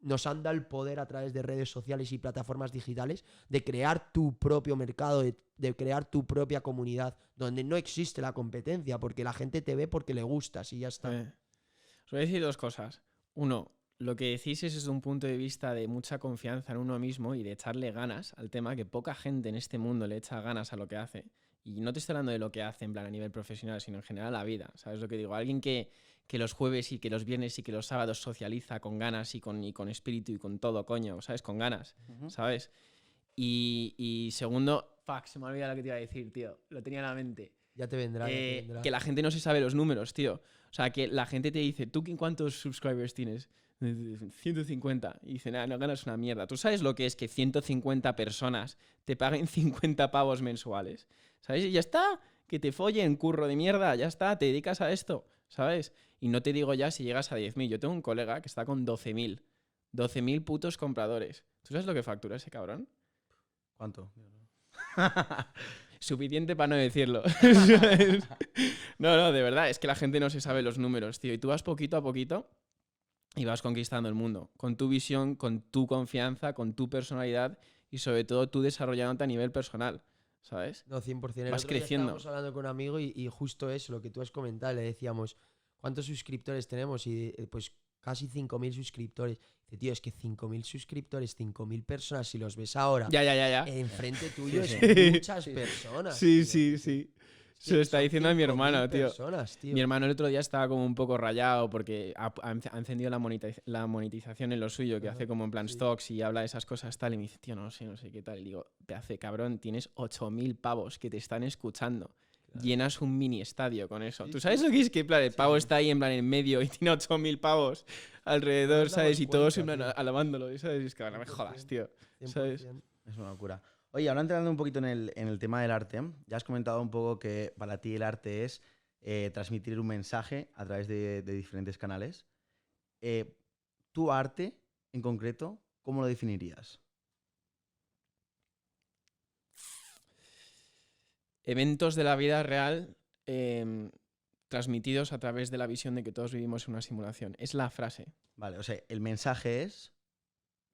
[SPEAKER 3] nos han dado el poder a través de redes sociales y plataformas digitales de crear tu propio mercado, de crear tu propia comunidad, donde no existe la competencia, porque la gente te ve porque le gustas y ya está.
[SPEAKER 1] Os voy a decir dos cosas. Uno, lo que decís es desde un punto de vista de mucha confianza en uno mismo y de echarle ganas al tema, que poca gente en este mundo le echa ganas a lo que hace. Y no te estoy hablando de lo que hace en plan a nivel profesional, sino en general la vida. ¿Sabes lo que digo? Alguien que los jueves y que los viernes y que los sábados socializa con ganas y con espíritu y con todo, coño, ¿sabes? Con ganas, ¿sabes? Y segundo, se me ha olvidado lo que te iba a decir, tío. Lo tenía en la mente.
[SPEAKER 3] Ya te vendrá,
[SPEAKER 1] Que la gente no se sabe los números, tío. O sea, que la gente te dice, ¿tú cuántos subscribers tienes? 150. Y dice, no ganas una mierda. ¿Tú sabes lo que es que 150 personas te paguen 50 pavos mensuales? ¿Sabes? Y ya está. Que te follen, curro de mierda. Ya está. Te dedicas a esto. ¿Sabes? Y no te digo ya si llegas a 10.000. Yo tengo un colega que está con 12.000. 12.000 putos compradores. ¿Tú sabes lo que factura ese cabrón?
[SPEAKER 2] ¿Cuánto?
[SPEAKER 1] Suficiente para no decirlo. No, de verdad. Es que la gente no se sabe los números, tío. Y tú vas poquito a poquito y vas conquistando el mundo. Con tu visión, con tu confianza, con tu personalidad y sobre todo tú desarrollándote a nivel personal. ¿Sabes?
[SPEAKER 3] No, 100%.
[SPEAKER 1] Vas creciendo.
[SPEAKER 3] Estábamos hablando con un amigo y justo eso, lo que tú has comentado, le decíamos, ¿cuántos suscriptores tenemos? Y pues casi 5.000 suscriptores. Dice, tío, es que 5.000 suscriptores, 5.000 personas, si los ves ahora,
[SPEAKER 1] Ya.
[SPEAKER 3] enfrente tuyo es muchas personas.
[SPEAKER 1] Sí. Se lo está
[SPEAKER 3] son
[SPEAKER 1] diciendo a mi hermano,
[SPEAKER 3] 5.000 personas, tío.
[SPEAKER 1] Mi hermano el otro día estaba como un poco rayado porque ha encendido la monetización en lo suyo, que hace como en plan stocks y habla de esas cosas tal. Y me dice, tío, no sé qué tal. Y digo, pedazo de cabrón, tienes 8.000 pavos que te están escuchando. Claro. Llenas un mini estadio con eso. ¿Tú sabes lo que es? Que plan, el pavo está ahí en plan en medio y tiene 8.000 pavos alrededor, ¿sabes? Y todos en plan alabándolo, ¿sabes? Y es que no me jodas, tío. ¿Sabes?
[SPEAKER 2] Es una locura. Oye, ahora entrando un poquito en el tema del arte, ya has comentado un poco que para ti el arte es transmitir un mensaje a través de diferentes canales. ¿Tu arte, en concreto, cómo lo definirías?
[SPEAKER 1] Eventos de la vida real transmitidos a través de la visión de que todos vivimos en una simulación. Es la frase.
[SPEAKER 2] Vale, o sea, el mensaje es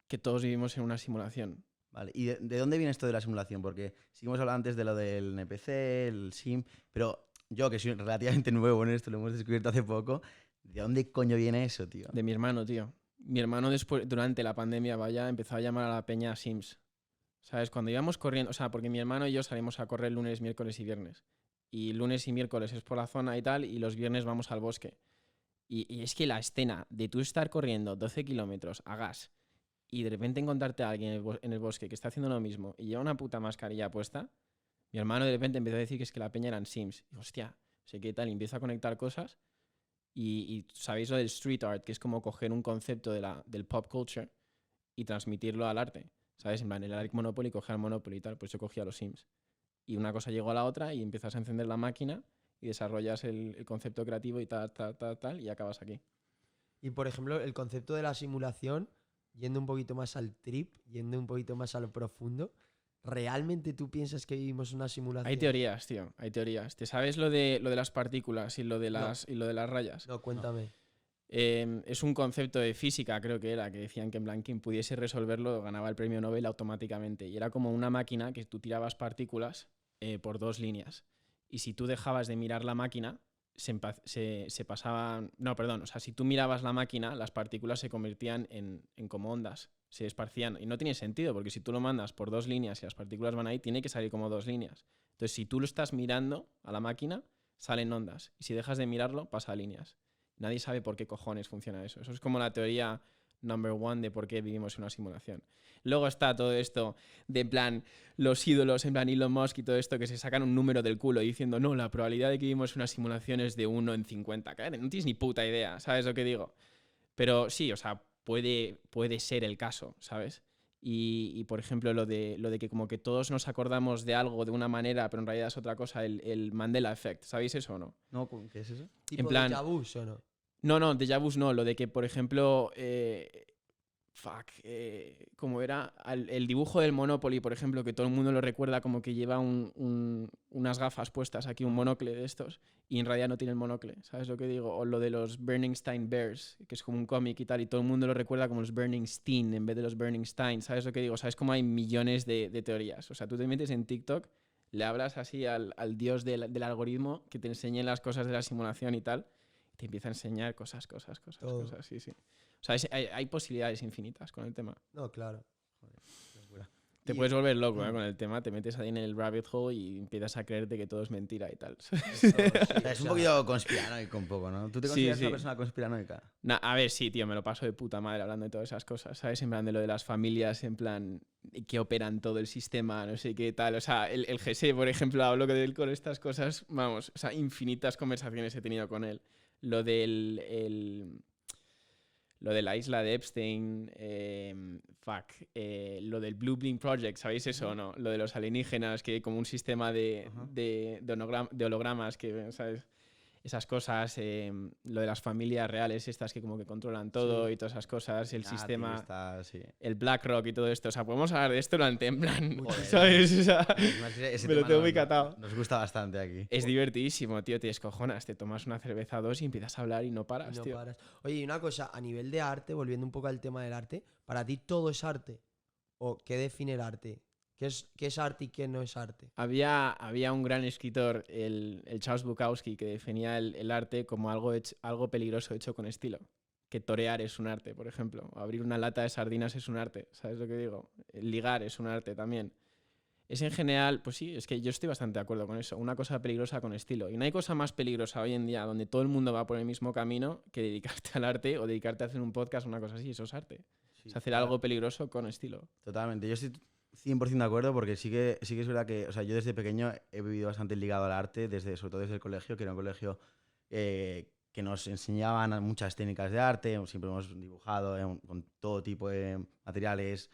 [SPEAKER 1] que todos vivimos en una simulación.
[SPEAKER 2] Vale, ¿y de dónde viene esto de la simulación? Porque sí que hemos hablado antes de lo del NPC, el sim, pero yo, que soy relativamente nuevo en esto, lo hemos descubierto hace poco, ¿de dónde coño viene eso, tío?
[SPEAKER 1] De mi hermano, tío. Mi hermano después, durante la pandemia, empezó a llamar a la peña Sims. ¿Sabes? Cuando íbamos corriendo, o sea, porque mi hermano y yo salimos a correr lunes, miércoles y viernes. Y lunes y miércoles es por la zona y tal, y los viernes vamos al bosque. Y es que la escena de tú estar corriendo 12 kilómetros a gas y de repente encontrarte a alguien en el bosque que está haciendo lo mismo y lleva una puta mascarilla puesta, mi hermano de repente empezó a decir que es que la peña eran Sims. Y hostia, sé qué tal, y empiezo a conectar cosas y sabéis lo del street art, que es como coger un concepto del pop culture y transmitirlo al arte. ¿Sabes? En plan, el Ark Monopoly cogía al Monopoly y tal, pues yo cogía los Sims. Y una cosa llegó a la otra y empiezas a encender la máquina y desarrollas el concepto creativo y tal, y acabas aquí.
[SPEAKER 3] Y por ejemplo, el concepto de la simulación, yendo un poquito más al trip, yendo un poquito más a lo profundo, ¿realmente tú piensas que vivimos una simulación?
[SPEAKER 1] Hay teorías, tío, hay teorías. ¿Te sabes lo de las partículas y lo de las rayas?
[SPEAKER 3] No, cuéntame.
[SPEAKER 1] Es un concepto de física, creo que era, que decían que en plan quien pudiese resolverlo ganaba el premio Nobel automáticamente. Y era como una máquina que tú tirabas partículas por 2 líneas. Y si tú dejabas de mirar la máquina, se pasaban... No, perdón, o sea, si tú mirabas la máquina, las partículas se convertían en como ondas, se esparcían. Y no tiene sentido, porque si tú lo mandas por 2 líneas y las partículas van ahí, tiene que salir como 2 líneas. Entonces, si tú lo estás mirando a la máquina, salen ondas. Y si dejas de mirarlo, pasa a líneas. Nadie sabe por qué cojones funciona eso. Eso es como la teoría number one de por qué vivimos en una simulación. Luego está todo esto de en plan los ídolos, en plan Elon Musk y todo esto que se sacan un número del culo diciendo no, la probabilidad de que vivimos en una simulación es de 1 en 50. Claro, no tienes ni puta idea, ¿sabes lo que digo? Pero sí, o sea, puede ser el caso, ¿sabes? Y por ejemplo, lo de que como que todos nos acordamos de algo de una manera, pero en realidad es otra cosa, el Mandela Effect, ¿sabéis eso o no?
[SPEAKER 2] No, ¿qué es eso?
[SPEAKER 3] ¿Tipo
[SPEAKER 1] en plan,
[SPEAKER 3] déjà vu o no?
[SPEAKER 1] No, déjà vu no, lo de que, por ejemplo, como era el dibujo del Monopoly, por ejemplo, que todo el mundo lo recuerda como que lleva unas gafas puestas aquí, un monocle de estos, y en realidad no tiene el monocle, ¿sabes lo que digo? O lo de los Burningstein Bears, que es como un cómic y tal, y todo el mundo lo recuerda como los Burningstein en vez de los Burningstein, ¿sabes lo que digo? ¿Sabes cómo hay millones de teorías? O sea, tú te metes en TikTok, le hablas así al dios del algoritmo que te enseñe las cosas de la simulación y tal, te empieza a enseñar cosas, sí. O sea, hay posibilidades infinitas con el tema.
[SPEAKER 3] No, claro.
[SPEAKER 1] Te puedes volver loco con el tema, te metes ahí en el rabbit hole y empiezas a creerte que todo es mentira y tal.
[SPEAKER 2] Es un poquito conspiranoico un poco, ¿no? ¿Tú te consideras una persona conspiranoica?
[SPEAKER 1] A ver, sí, tío, me lo paso de puta madre hablando de todas esas cosas, ¿sabes? En plan de lo de las familias, en plan que operan todo el sistema, no sé qué tal. O sea, el GS, por ejemplo, hablo con estas cosas, vamos, o sea, infinitas conversaciones he tenido con él. Lo de la isla de Epstein, lo del Blue Beam Project, ¿sabéis eso o no? Lo de los alienígenas, que hay como un sistema de hologramas, que, ¿sabes? Esas cosas, lo de las familias reales estas que como que controlan todo y todas esas cosas, el sistema, el BlackRock y todo esto. O sea, podemos hablar de esto durante en plan,
[SPEAKER 2] joder,
[SPEAKER 1] ¿sabes? O sea, me lo tengo muy catado.
[SPEAKER 2] Nos gusta bastante aquí.
[SPEAKER 1] Es divertidísimo, tío, te descojonas, te tomas una cerveza o 2 y empiezas a hablar y no paras, tío.
[SPEAKER 3] Oye, y una cosa, a nivel de arte, volviendo un poco al tema del arte, ¿para ti todo es arte? ¿O qué define el arte? ¿Qué es arte y qué no es arte?
[SPEAKER 1] Había un gran escritor, el Charles Bukowski, que definía el arte como algo peligroso hecho con estilo. Que torear es un arte, por ejemplo. Abrir una lata de sardinas es un arte, ¿sabes lo que digo? Ligar es un arte también. Es en general, pues sí, es que yo estoy bastante de acuerdo con eso. Una cosa peligrosa con estilo. Y no hay cosa más peligrosa hoy en día donde todo el mundo va por el mismo camino que dedicarte al arte o dedicarte a hacer un podcast o una cosa así. Eso es arte. Sí, es hacer algo peligroso con estilo.
[SPEAKER 2] Totalmente. Yo estoy 100% de acuerdo porque sí que es verdad que, o sea, yo desde pequeño he vivido bastante ligado al arte, sobre todo desde el colegio, que era un colegio que nos enseñaban muchas técnicas de arte, siempre hemos dibujado con todo tipo de materiales,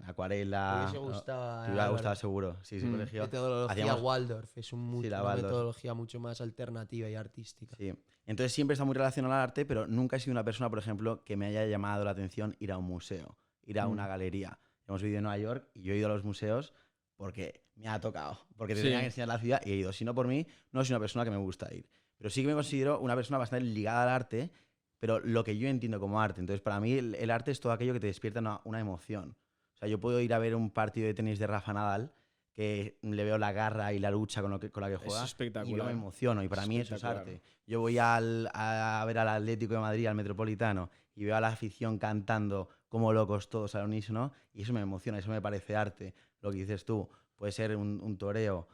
[SPEAKER 2] acuarela.
[SPEAKER 3] Te gustaba.
[SPEAKER 2] Te hubiera gustado seguro. Sí, colegio.
[SPEAKER 3] Metodología Waldorf, es una metodología mucho más alternativa y artística.
[SPEAKER 2] Sí. Entonces siempre está muy relacionado al arte, pero nunca he sido una persona, por ejemplo, que me haya llamado la atención ir a un museo, ir a una galería. Hemos vivido en Nueva York y yo he ido a los museos porque me ha tocado, porque te tenían que enseñar la ciudad y he ido. Si no por mí, no soy una persona que me gusta ir. Pero sí que me considero una persona bastante ligada al arte, pero lo que yo entiendo como arte. Entonces, para mí, el arte es todo aquello que te despierta una emoción. O sea, yo puedo ir a ver un partido de tenis de Rafa Nadal, que le veo la garra y la lucha con la que juega,
[SPEAKER 1] es espectacular.
[SPEAKER 2] Y yo me emociono, y para mí eso es arte. Yo voy a ver al Atlético de Madrid, al Metropolitano, y veo a la afición cantando como locos todos al unísono, y eso me emociona, eso me parece arte. Lo que dices tú, puede ser un toreo,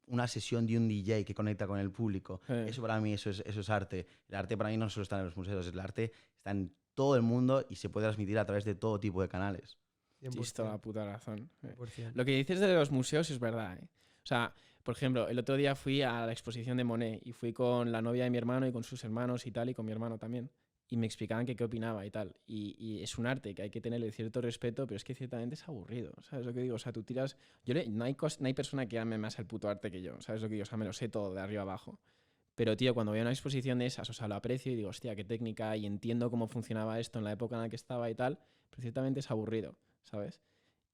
[SPEAKER 2] una sesión de un DJ que conecta con el público. Eso para mí eso es arte. El arte para mí no solo está en los museos, el arte está en todo el mundo y se puede transmitir a través de todo tipo de canales.
[SPEAKER 1] Tienes toda la puta razón.
[SPEAKER 3] 100%.
[SPEAKER 1] Lo que dices de los museos es verdad, ¿eh? O sea, por ejemplo, el otro día fui a la exposición de Monet y fui con la novia de mi hermano y con sus hermanos y tal, y con mi hermano también. Y me explicaban que qué opinaba y tal. Y es un arte que hay que tenerle cierto respeto, pero es que ciertamente es aburrido. ¿Sabes lo que digo? O sea, tú tiras... no hay persona que ame más el puto arte que yo. ¿Sabes lo que digo? O sea, me lo sé todo de arriba abajo. Pero, tío, cuando voy a una exposición de esas, o sea, lo aprecio y digo, hostia, qué técnica, y entiendo cómo funcionaba esto en la época en la que estaba y tal, pero ciertamente es aburrido, ¿sabes?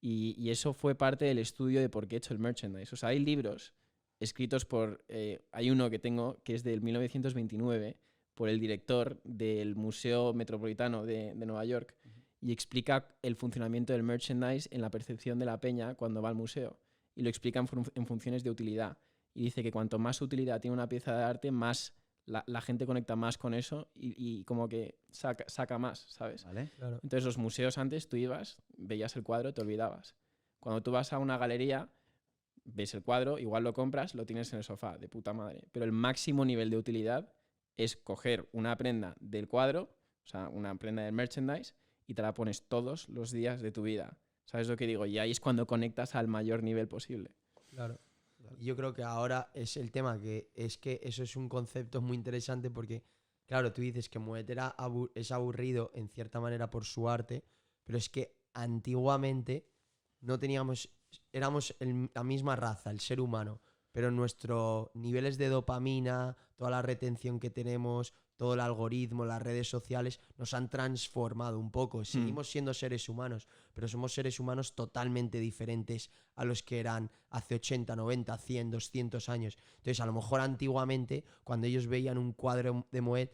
[SPEAKER 1] Y eso fue parte del estudio de por qué he hecho el merchandise. O sea, hay libros escritos por... hay uno que tengo que es del 1929 por el director del Museo Metropolitano de Nueva York y explica el funcionamiento del merchandise en la percepción de la peña cuando va al museo. Y lo explica en funciones de utilidad. Y dice que cuanto más utilidad tiene una pieza de arte, más la gente conecta más con eso y como que saca más, ¿sabes?
[SPEAKER 2] ¿Vale?
[SPEAKER 3] Claro.
[SPEAKER 1] Entonces los museos antes tú ibas, veías el cuadro, te olvidabas. Cuando tú vas a una galería, ves el cuadro, igual lo compras, lo tienes en el sofá, de puta madre. Pero el máximo nivel de utilidad es coger una prenda del cuadro, o sea, una prenda del merchandise, y te la pones todos los días de tu vida. ¿Sabes lo que digo? Y ahí es cuando conectas al mayor nivel posible.
[SPEAKER 3] Claro. Y yo creo que ahora es el tema, que eso es un concepto muy interesante porque, claro, tú dices que Moet es aburrido en cierta manera por su arte, pero es que antiguamente éramos la misma raza, el ser humano, pero nuestros niveles de dopamina, toda la retención que tenemos, todo el algoritmo, las redes sociales, nos han transformado un poco. Seguimos siendo seres humanos, pero somos seres humanos totalmente diferentes a los que eran hace 80, 90, 100, 200 años. Entonces, a lo mejor antiguamente, cuando ellos veían un cuadro de Moet,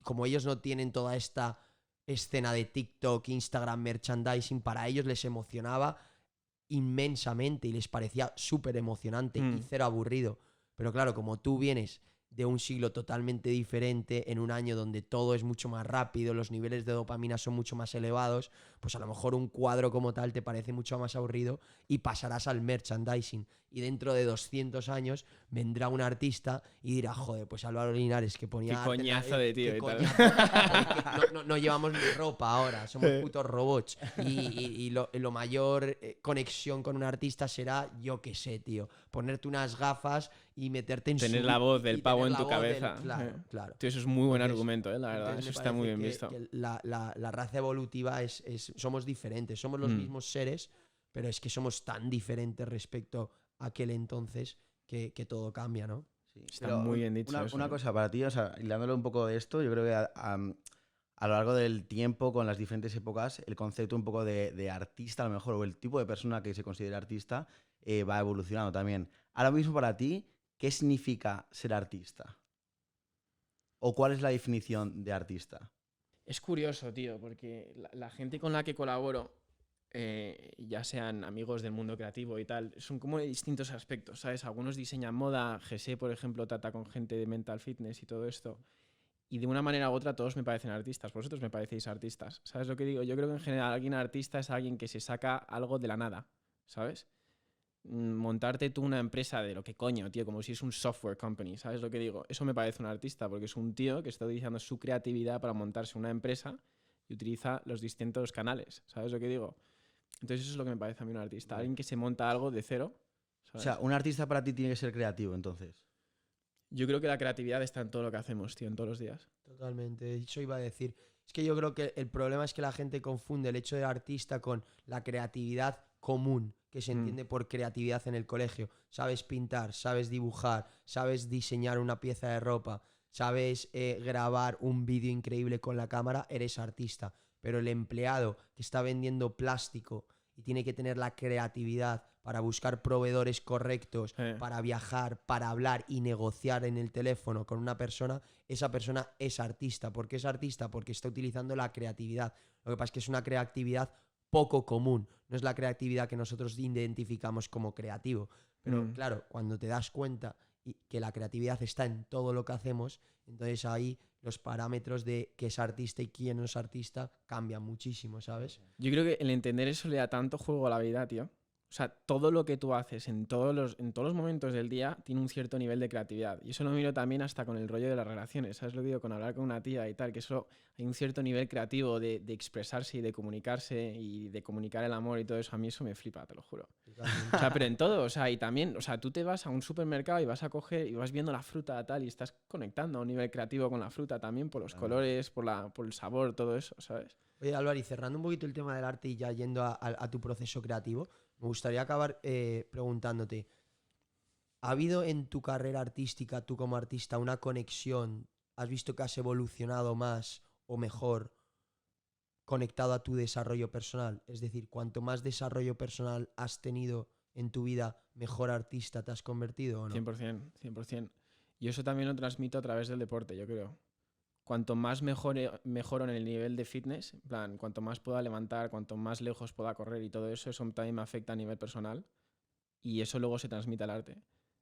[SPEAKER 3] como ellos no tienen toda esta escena de TikTok, Instagram, merchandising, para ellos les emocionaba inmensamente y les parecía súper emocionante y cero aburrido. Pero claro, como tú vienes de un siglo totalmente diferente, en un año donde todo es mucho más rápido, los niveles de dopamina son mucho más elevados, pues a lo mejor un cuadro como tal te parece mucho más aburrido y pasarás al merchandising. Y dentro de 200 años vendrá un artista y dirá, joder, pues Álvaro Linares, que ponía...
[SPEAKER 1] Qué coñazo de tío y tal.
[SPEAKER 3] No llevamos ni ropa ahora, somos putos robots. Y lo mayor conexión con un artista será, yo qué sé, tío, ponerte unas gafas y meterte en
[SPEAKER 1] Tener
[SPEAKER 3] su...
[SPEAKER 1] la voz del
[SPEAKER 3] y
[SPEAKER 1] pavo
[SPEAKER 3] tener
[SPEAKER 1] en tu
[SPEAKER 3] la voz
[SPEAKER 1] cabeza.
[SPEAKER 3] Claro, claro.
[SPEAKER 1] Tío, eso es muy buen
[SPEAKER 3] Entonces-
[SPEAKER 1] argumento, la verdad.
[SPEAKER 3] Entonces
[SPEAKER 1] Eso
[SPEAKER 3] me
[SPEAKER 1] está muy
[SPEAKER 3] parece
[SPEAKER 1] bien
[SPEAKER 3] que-
[SPEAKER 1] visto.
[SPEAKER 3] que la raza evolutiva somos diferentes, somos los mismos seres, pero es que somos tan diferentes respecto a aquel entonces que todo cambia, ¿no?
[SPEAKER 2] Sí,
[SPEAKER 1] Está
[SPEAKER 2] pero
[SPEAKER 1] muy bien dicho
[SPEAKER 2] Una,
[SPEAKER 1] eso,
[SPEAKER 2] una
[SPEAKER 1] ¿eh?
[SPEAKER 2] cosa para ti, o sea, hilándolo un poco de esto, yo creo que a lo largo del tiempo, con las diferentes épocas, el concepto un poco de artista, a lo mejor, o el tipo de persona que se considera artista, va evolucionando también. Ahora mismo, para ti, ¿qué significa ser artista? ¿O cuál es la definición de artista?
[SPEAKER 1] Es curioso, tío, porque la gente con la que colaboro, ya sean amigos del mundo creativo y tal, son como de distintos aspectos, ¿sabes? Algunos diseñan moda, GC, por ejemplo, trata con gente de mental fitness y todo esto. Y de una manera u otra todos me parecen artistas, vosotros me parecéis artistas. ¿Sabes lo que digo? Yo creo que en general alguien artista es alguien que se saca algo de la nada, ¿sabes? Montarte tú una empresa de lo que coño, tío, como si es un software company, ¿sabes lo que digo? Eso me parece un artista, porque es un tío que está utilizando su creatividad para montarse una empresa y utiliza los distintos canales, ¿sabes lo que digo? Entonces eso es lo que me parece a mí un artista, alguien que se monta algo de cero,
[SPEAKER 2] O
[SPEAKER 1] ¿sabes?
[SPEAKER 2] sea, un artista para ti tiene que ser creativo, entonces.
[SPEAKER 1] Yo creo que la creatividad está en todo lo que hacemos, tío, en todos los días.
[SPEAKER 3] Totalmente, eso iba a decir. Es que yo creo que el problema es que la gente confunde el hecho de artista con la creatividad común, que se entiende por creatividad en el colegio. Sabes pintar, sabes dibujar, sabes diseñar una pieza de ropa, sabes grabar un vídeo increíble con la cámara, eres artista. Pero el empleado que está vendiendo plástico y tiene que tener la creatividad para buscar proveedores correctos, para viajar, para hablar y negociar en el teléfono con una persona, esa persona es artista. ¿Por qué es artista? Porque está utilizando la creatividad. Lo que pasa es que es una creatividad poco común, no es la creatividad que nosotros identificamos como creativo. Pero claro, cuando te das cuenta que la creatividad está en todo lo que hacemos, entonces ahí los parámetros de qué es artista y quién no es artista cambian muchísimo, ¿sabes?
[SPEAKER 1] Yo creo que el entender eso le da tanto juego a la vida, tío. O sea, todo lo que tú haces en todos los momentos del día tiene un cierto nivel de creatividad. Y eso lo miro también hasta con el rollo de las relaciones. ¿Sabes lo que digo? Con hablar con una tía y tal, que eso hay un cierto nivel creativo de expresarse y de comunicarse y de comunicar el amor y todo eso. A mí eso me flipa, te lo juro. O sea, pero en todo. O sea, y también, o sea, tú te vas a un supermercado y vas a coger y vas viendo la fruta tal y estás conectando a un nivel creativo con la fruta también por los colores, por el sabor, todo eso, ¿sabes?
[SPEAKER 3] Oye, Álvaro, y cerrando un poquito el tema del arte y ya yendo a tu proceso creativo, me gustaría acabar preguntándote, ¿ha habido en tu carrera artística, tú como artista, una conexión? ¿Has visto que has evolucionado más o mejor conectado a tu desarrollo personal? Es decir, cuanto más desarrollo personal has tenido en tu vida, mejor artista te has convertido, ¿o no?
[SPEAKER 1] 100%, 100%. Y eso también lo transmito a través del deporte, yo creo. Cuanto más mejoro en el nivel de fitness, en plan, cuanto más pueda levantar, cuanto más lejos pueda correr y todo eso, eso también me afecta a nivel personal y eso luego se transmite al arte,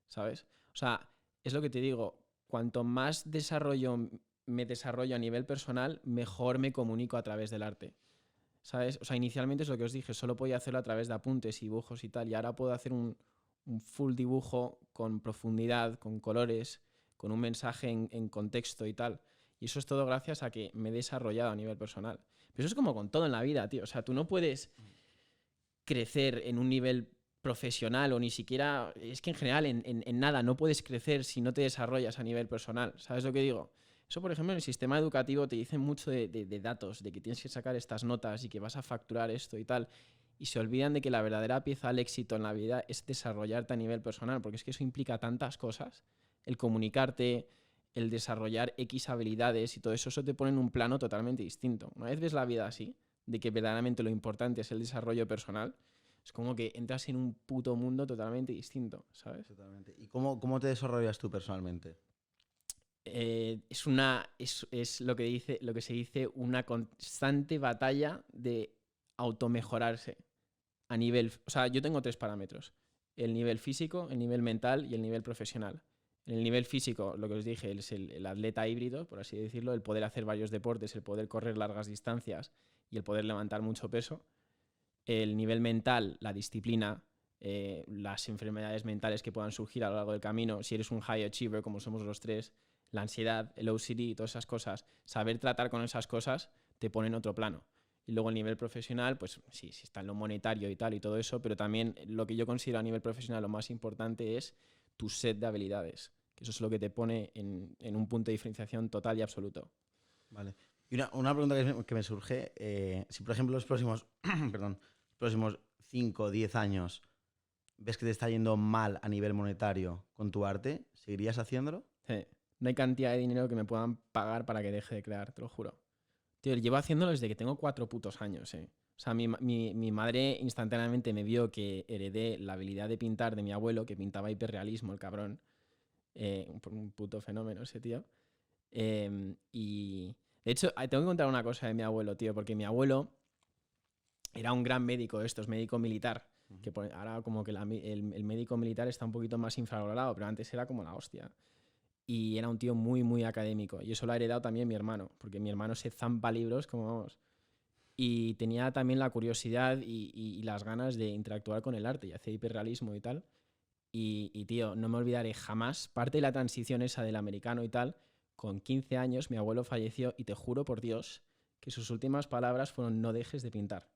[SPEAKER 1] ¿sabes? O sea, es lo que te digo, cuanto más me desarrollo a nivel personal, mejor me comunico a través del arte, ¿sabes? O sea, inicialmente es lo que os dije, solo podía hacerlo a través de apuntes y dibujos y tal, y ahora puedo hacer un full dibujo con profundidad, con colores, con un mensaje en contexto y tal. Y eso es todo gracias a que me he desarrollado a nivel personal. Pero eso es como con todo en la vida, tío. O sea, tú no puedes crecer en un nivel profesional o ni siquiera... Es que en general en nada no puedes crecer si no te desarrollas a nivel personal. ¿Sabes lo que digo? Eso, por ejemplo, en el sistema educativo te dicen mucho de datos, de que tienes que sacar estas notas y que vas a facturar esto y tal. Y se olvidan de que la verdadera pieza al éxito en la vida es desarrollarte a nivel personal, porque es que eso implica tantas cosas. El comunicarte, el desarrollar X habilidades y todo eso, eso te pone en un plano totalmente distinto. Una vez ves la vida así, de que verdaderamente lo importante es el desarrollo personal, es como que entras en un puto mundo totalmente distinto, ¿sabes?
[SPEAKER 2] Totalmente. ¿Y cómo te desarrollas tú personalmente?
[SPEAKER 1] Es lo que se dice una constante batalla de automejorarse a nivel... O sea, yo tengo 3 parámetros. El nivel físico, el nivel mental y el nivel profesional. En el nivel físico, lo que os dije, es el atleta híbrido, por así decirlo, el poder hacer varios deportes, el poder correr largas distancias y el poder levantar mucho peso. El nivel mental, la disciplina, las enfermedades mentales que puedan surgir a lo largo del camino. Si eres un high achiever, como somos los 3, la ansiedad, el OCD, todas esas cosas, saber tratar con esas cosas te pone en otro plano. Y luego el nivel profesional, pues sí está en lo monetario y tal y todo eso, pero también lo que yo considero a nivel profesional lo más importante es tu set de habilidades, que eso es lo que te pone en un punto de diferenciación total y absoluto.
[SPEAKER 2] Vale. Y una pregunta que me surge, si por ejemplo los próximos, perdón, próximos 5 o 10 años ves que te está yendo mal a nivel monetario con tu arte, ¿seguirías haciéndolo?
[SPEAKER 1] Sí. No hay cantidad de dinero que me puedan pagar para que deje de crear, te lo juro. Tío, llevo haciéndolo desde que tengo 4 putos años, O sea, mi madre instantáneamente me vio que heredé la habilidad de pintar de mi abuelo, que pintaba hiperrealismo, el cabrón. Un puto fenómeno ese tío. Y de hecho, tengo que contar una cosa de mi abuelo, tío, porque mi abuelo era un gran médico, médico militar. Que ahora como que el médico militar está un poquito más infravalorado, pero antes era como la hostia. Y era un tío muy, muy académico. Y eso lo ha heredado también mi hermano, porque mi hermano se zampa libros como vamos. Y tenía también la curiosidad y las ganas de interactuar con el arte y hacer hiperrealismo y tal. Y tío, no me olvidaré jamás, parte de la transición esa del americano y tal, con 15 años mi abuelo falleció y te juro por Dios que sus últimas palabras fueron no dejes de pintar.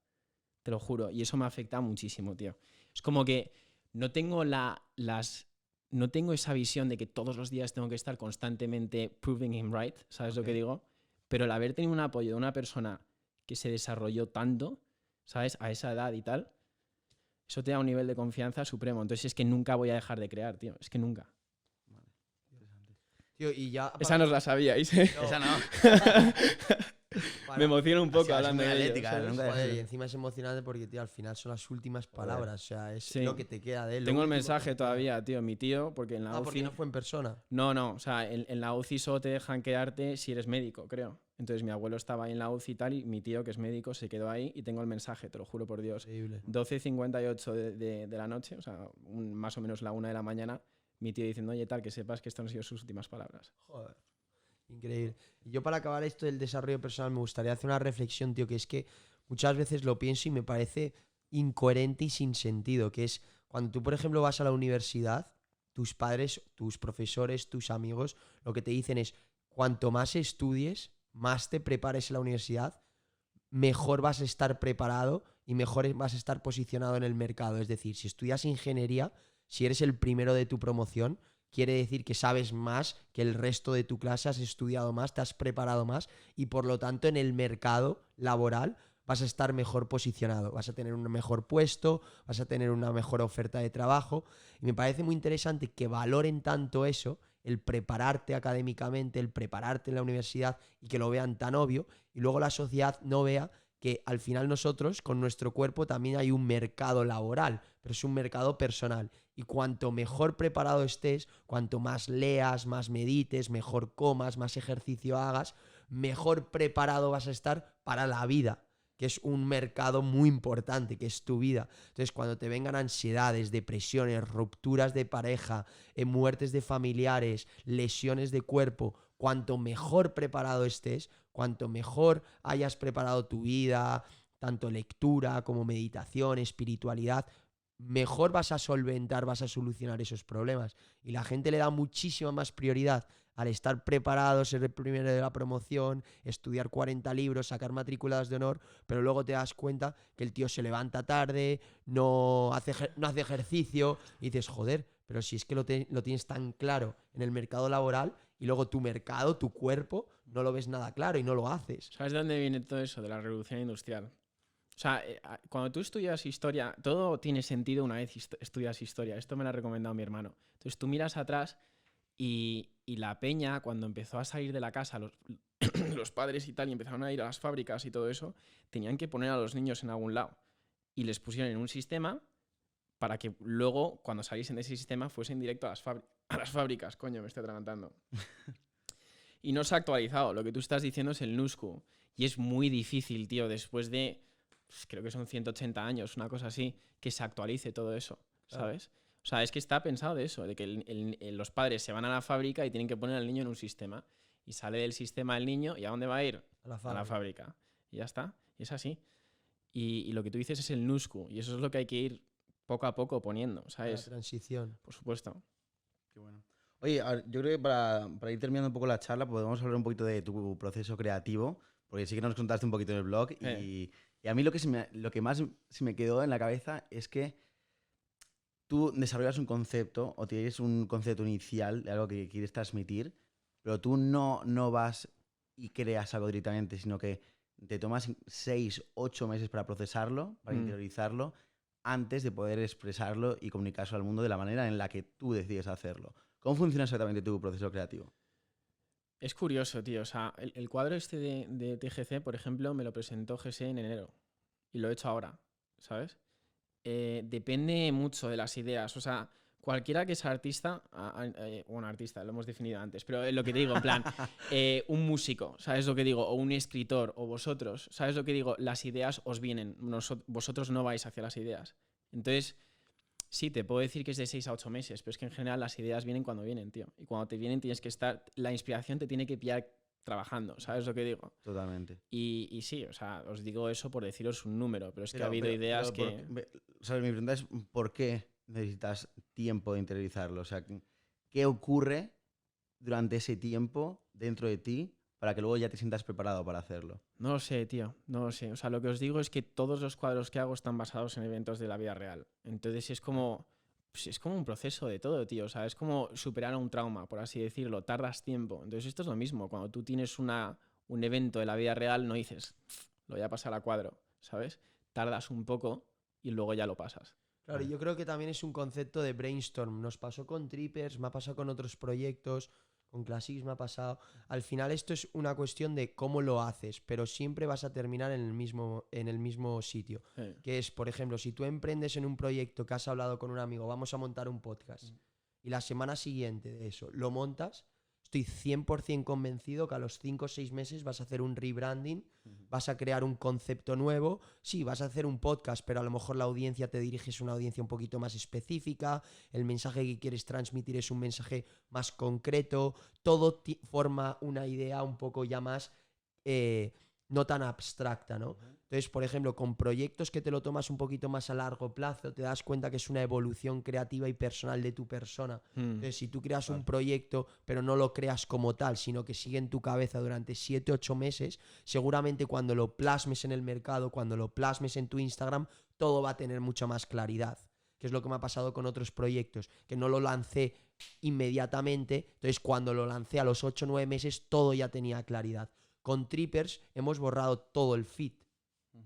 [SPEAKER 1] Te lo juro. Y eso me afecta muchísimo, tío. Es como que no tengo no tengo esa visión de que todos los días tengo que estar constantemente proving him right, ¿sabes lo que digo? Pero el haber tenido un apoyo de una persona que se desarrolló tanto, ¿sabes? A esa edad y tal, eso te da un nivel de confianza supremo. Entonces es que nunca voy a dejar de crear, tío. Es que nunca.
[SPEAKER 2] Vale, interesante.
[SPEAKER 3] Tío, y ya...
[SPEAKER 1] Esa no os la sabíais,
[SPEAKER 3] No.
[SPEAKER 2] Esa no.
[SPEAKER 1] Me emociona un poco
[SPEAKER 2] Así,
[SPEAKER 1] hablando
[SPEAKER 2] muy
[SPEAKER 1] de ello,
[SPEAKER 2] atlética,
[SPEAKER 1] ¿sabes?
[SPEAKER 2] nunca
[SPEAKER 3] Joder, y encima es emocionante porque, tío, al final son las últimas palabras. O sea, es
[SPEAKER 1] Sí.
[SPEAKER 3] lo que te queda de él.
[SPEAKER 1] Tengo
[SPEAKER 3] Lo
[SPEAKER 1] el
[SPEAKER 3] último
[SPEAKER 1] mensaje
[SPEAKER 3] que-
[SPEAKER 1] todavía, tío. Mi tío, porque en la UCI...
[SPEAKER 3] porque no fue en persona.
[SPEAKER 1] No, o sea, en la UCI solo te dejan quedarte si eres médico, creo. Entonces mi abuelo estaba ahí en la UCI y tal, y mi tío, que es médico, se quedó ahí y tengo el mensaje, te lo juro por Dios.
[SPEAKER 3] Increíble.
[SPEAKER 1] 12:58 de la noche, o sea, más o menos la 1 de la mañana, mi tío diciendo, oye, tal, que sepas que estas han sido sus últimas palabras.
[SPEAKER 3] Joder. Increíble. Y yo para acabar esto del desarrollo personal me gustaría hacer una reflexión, tío, que es que muchas veces lo pienso y me parece incoherente y sin sentido, que es cuando tú, por ejemplo, vas a la universidad, tus padres, tus profesores, tus amigos, lo que te dicen es, cuanto más estudies, más te prepares en la universidad, mejor vas a estar preparado y mejor vas a estar posicionado en el mercado. Es decir, si estudias ingeniería, si eres el primero de tu promoción, quiere decir que sabes más que el resto de tu clase, has estudiado más, te has preparado más y por lo tanto en el mercado laboral vas a estar mejor posicionado, vas a tener un mejor puesto, vas a tener una mejor oferta de trabajo. Y me parece muy interesante que valoren tanto eso, el prepararte académicamente, el prepararte en la universidad y que lo vean tan obvio y luego la sociedad no vea que al final nosotros con nuestro cuerpo también hay un mercado laboral, pero es un mercado personal. Y cuanto mejor preparado estés, cuanto más leas, más medites, mejor comas, más ejercicio hagas, mejor preparado vas a estar para la vida, que es un mercado muy importante, que es tu vida. Entonces, cuando te vengan ansiedades, depresiones, rupturas de pareja, muertes de familiares, lesiones de cuerpo, cuanto mejor preparado estés, cuanto mejor hayas preparado tu vida, tanto lectura como meditación, espiritualidad, mejor vas a solventar, vas a solucionar esos problemas. Y la gente le da muchísima más prioridad al estar preparado, ser el primero de la promoción, estudiar 40 libros, sacar matrículas de honor, pero luego te das cuenta que el tío se levanta tarde, no hace ejercicio y dices, joder, pero si es que lo tienes tan claro en el mercado laboral y luego tu mercado, tu cuerpo, no lo ves nada claro y no lo haces.
[SPEAKER 1] ¿Sabes de dónde viene todo eso? De la revolución industrial. O sea, cuando tú estudias historia, todo tiene sentido una vez estudias historia. Esto me lo ha recomendado mi hermano. Entonces tú miras atrás y la peña, cuando empezó a salir de la casa, los padres y tal, y empezaron a ir a las fábricas y todo eso, tenían que poner a los niños en algún lado. Y les pusieron en un sistema para que luego, cuando saliesen de ese sistema, fuesen directo a las fábricas. Coño, me estoy atragantando. Y no se ha actualizado. Lo que tú estás diciendo es el NUSCU. Y es muy difícil, tío, después de... creo que son 180 años, una cosa así, que se actualice todo eso, ¿sabes? Claro. O sea, es que está pensado de eso, de que los padres se van a la fábrica y tienen que poner al niño en un sistema. Y sale del sistema el niño, ¿y a dónde va a ir? A la fábrica. Y ya está, y es así. Y lo que tú dices es el NUSCU, y eso es lo que hay que ir poco a poco poniendo, ¿sabes?
[SPEAKER 3] La transición.
[SPEAKER 1] Por supuesto.
[SPEAKER 2] Qué bueno. Oye, yo creo que para ir terminando un poco la charla, podemos hablar un poquito de tu proceso creativo, porque sí que nos contaste un poquito en el blog y a mí lo que más se me quedó en la cabeza es que tú desarrollas un concepto o tienes un concepto inicial de algo que quieres transmitir, pero tú no vas y creas algo directamente, sino que te tomas 6, 8 meses para procesarlo, para interiorizarlo, antes de poder expresarlo y comunicarlo al mundo de la manera en la que tú decides hacerlo. ¿Cómo funciona exactamente tu proceso creativo?
[SPEAKER 1] Es curioso, tío. O sea, el cuadro este de TGC, por ejemplo, me lo presentó GC en enero. Y lo he hecho ahora, ¿sabes? Depende mucho de las ideas. O sea, cualquiera que sea artista, bueno, artista, lo hemos definido antes, pero es lo que te digo, en plan, un músico, ¿sabes lo que digo? O un escritor, o vosotros, ¿sabes lo que digo? Las ideas os vienen, vosotros no vais hacia las ideas. Entonces, sí, te puedo decir que es de 6 a 8 meses, pero es que en general las ideas vienen cuando vienen, tío. Y cuando te vienen tienes que estar, la inspiración te tiene que pillar trabajando, ¿sabes lo que digo?
[SPEAKER 2] Totalmente.
[SPEAKER 1] Y sí, o sea, os digo eso por deciros un número, pero es que ha habido ideas que...
[SPEAKER 2] ¿Sabes? Mi pregunta es, ¿por qué necesitas tiempo de interiorizarlo? O sea, ¿qué ocurre durante ese tiempo dentro de ti para que luego ya te sientas preparado para hacerlo?
[SPEAKER 1] No lo sé, tío, no lo sé. O sea, lo que os digo es que todos los cuadros que hago están basados en eventos de la vida real. Entonces es como un proceso de todo, tío. O sea, es como superar un trauma, por así decirlo. Tardas tiempo. Entonces esto es lo mismo. Cuando tú tienes un evento de la vida real, no dices, lo voy a pasar a cuadro, ¿sabes? Tardas un poco y luego ya lo pasas.
[SPEAKER 3] Claro, yo creo que también es un concepto de brainstorm. Nos pasó con Trippers, me ha pasado con otros proyectos, con Classics me ha pasado. Al final esto es una cuestión de cómo lo haces, pero siempre vas a terminar en el mismo sitio. Sí. Que es, por ejemplo, si tú emprendes en un proyecto que has hablado con un amigo, vamos a montar un podcast, y la semana siguiente de eso lo montas, estoy 100% convencido que a los 5 o 6 meses vas a hacer un rebranding, vas a crear un concepto nuevo. Sí, vas a hacer un podcast, pero a lo mejor la audiencia te diriges a una audiencia un poquito más específica, el mensaje que quieres transmitir es un mensaje más concreto, todo forma una idea un poco ya más no tan abstracta, ¿no? Entonces, por ejemplo, con proyectos que te lo tomas un poquito más a largo plazo, te das cuenta que es una evolución creativa y personal de tu persona. Entonces, si tú creas un proyecto, pero no lo creas como tal, sino que sigue en tu cabeza durante 7, 8 meses, seguramente cuando lo plasmes en el mercado, cuando lo plasmes en tu Instagram, todo va a tener mucha más claridad. Que es lo que me ha pasado con otros proyectos, que no lo lancé inmediatamente, entonces cuando lo lancé a los 8 o 9 meses, todo ya tenía claridad. Con Trippers hemos borrado todo el feed.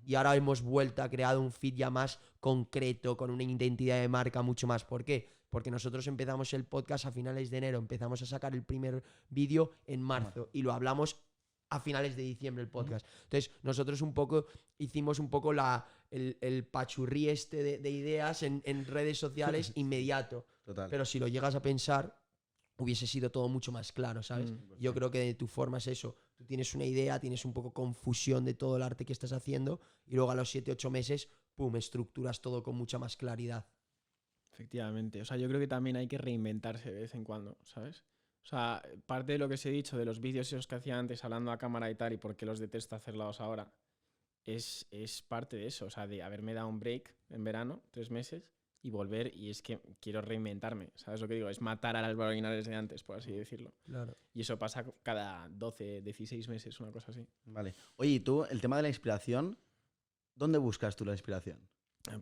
[SPEAKER 3] Y ahora hemos vuelto a crear un feed ya más concreto, con una identidad de marca mucho más. ¿Por qué? Porque nosotros empezamos el podcast a finales de enero, empezamos a sacar el primer vídeo en marzo y lo hablamos a finales de diciembre el podcast. Entonces nosotros hicimos un poco el pachurrí de ideas en redes sociales inmediato.
[SPEAKER 2] Total.
[SPEAKER 3] Pero si lo llegas a pensar, hubiese sido todo mucho más claro, ¿sabes? Yo creo que de tu forma es eso. Tú tienes una idea, tienes un poco confusión de todo el arte que estás haciendo y luego a los 7, 8 meses, pum, estructuras todo con mucha más claridad.
[SPEAKER 1] Efectivamente. O sea, yo creo que también hay que reinventarse de vez en cuando, ¿sabes? O sea, parte de lo que os he dicho de los vídeos esos que hacía antes hablando a cámara y tal y por qué los detesto hacerlos ahora, es parte de eso. O sea, de haberme dado un break en verano, 3 meses, y volver, y es que quiero reinventarme, ¿sabes lo que digo? Es matar al Álvaro Linares de antes, por así decirlo.
[SPEAKER 3] Claro.
[SPEAKER 1] Y eso pasa cada 12, 16 meses, una cosa así.
[SPEAKER 2] Vale. Oye, y tú, el tema de la inspiración, ¿dónde buscas tú la inspiración?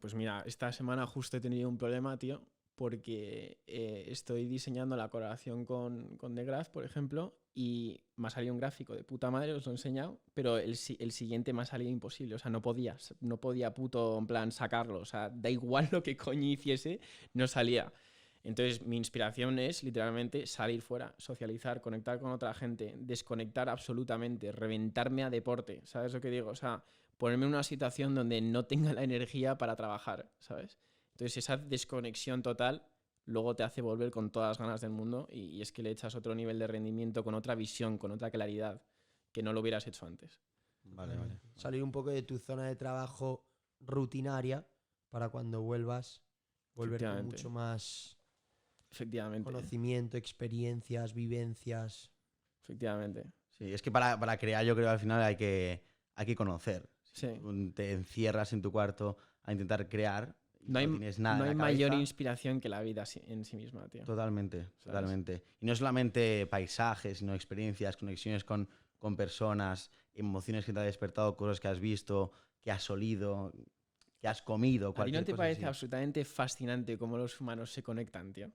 [SPEAKER 1] Pues mira, esta semana justo he tenido un problema, tío, porque estoy diseñando la colaboración con The Graph, por ejemplo, y me ha salido un gráfico de puta madre, os lo he enseñado, pero el siguiente me ha salido imposible. O sea, no podía puto, en plan, sacarlo. O sea, da igual lo que coño hiciese, no salía. Entonces, mi inspiración es, literalmente, salir fuera, socializar, conectar con otra gente, desconectar absolutamente, reventarme a deporte, ¿sabes lo que digo? O sea, ponerme en una situación donde no tenga la energía para trabajar, ¿sabes? Entonces, esa desconexión total luego te hace volver con todas las ganas del mundo y es que le echas otro nivel de rendimiento con otra visión, con otra claridad que no lo hubieras hecho antes.
[SPEAKER 2] Vale.
[SPEAKER 3] Salir un poco de tu zona de trabajo rutinaria para cuando vuelvas, volver con mucho más
[SPEAKER 1] Efectivamente.
[SPEAKER 3] conocimiento, experiencias, vivencias.
[SPEAKER 1] Efectivamente.
[SPEAKER 2] Sí, es que para crear yo creo que al final hay que conocer.
[SPEAKER 1] Sí.
[SPEAKER 2] Te encierras en tu cuarto a intentar crear.
[SPEAKER 1] No hay,
[SPEAKER 2] tienes nada
[SPEAKER 1] no
[SPEAKER 2] en
[SPEAKER 1] hay
[SPEAKER 2] la
[SPEAKER 1] mayor
[SPEAKER 2] cabeza.
[SPEAKER 1] inspiración que la vida en sí misma, tío.
[SPEAKER 2] Totalmente,
[SPEAKER 1] ¿Sabes?
[SPEAKER 2] totalmente. Y no solamente paisajes, sino experiencias, conexiones con personas, emociones que te ha despertado, cosas que has visto, que has olido, que has comido.
[SPEAKER 1] ¿A ti no te
[SPEAKER 2] cosa
[SPEAKER 1] parece
[SPEAKER 2] así.
[SPEAKER 1] absolutamente fascinante cómo los humanos se conectan, tío?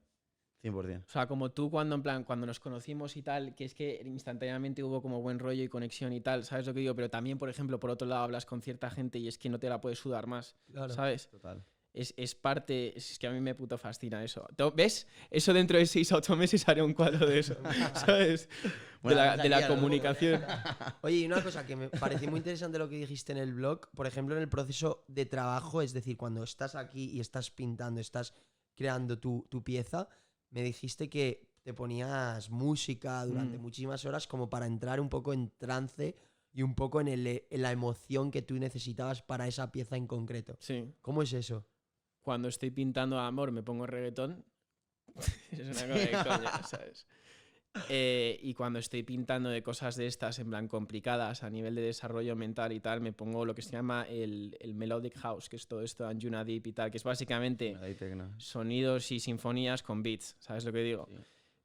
[SPEAKER 2] 100%.
[SPEAKER 1] O sea, como tú cuando nos conocimos y tal, que es que instantáneamente hubo como buen rollo y conexión y tal, ¿sabes lo que digo? Pero también, por ejemplo, por otro lado hablas con cierta gente y es que no te la puedes sudar más,
[SPEAKER 3] Claro.
[SPEAKER 1] ¿sabes?
[SPEAKER 2] Total.
[SPEAKER 1] Es parte, es que a mí me puto fascina eso. ¿Ves? Eso dentro de 6 a 8 meses haré un cuadro de eso, ¿sabes? De la comunicación.
[SPEAKER 3] Oye, y una cosa que me pareció muy interesante lo que dijiste en el blog, por ejemplo, en el proceso de trabajo, es decir, cuando estás aquí y estás pintando, estás creando tu pieza, me dijiste que te ponías música durante muchísimas horas como para entrar un poco en trance y un poco en la emoción que tú necesitabas para esa pieza en concreto.
[SPEAKER 1] Sí.
[SPEAKER 3] ¿Cómo es eso?
[SPEAKER 1] Cuando estoy pintando amor me pongo reggaetón. Es una cosa de coña, ¿sabes? Y cuando estoy pintando de cosas de estas, en plan complicadas, a nivel de desarrollo mental y tal, me pongo lo que se llama el Melodic House, que es todo esto, Anjuna Deep y tal, que es básicamente sonidos y sinfonías con beats, ¿sabes lo que digo?
[SPEAKER 2] Sí.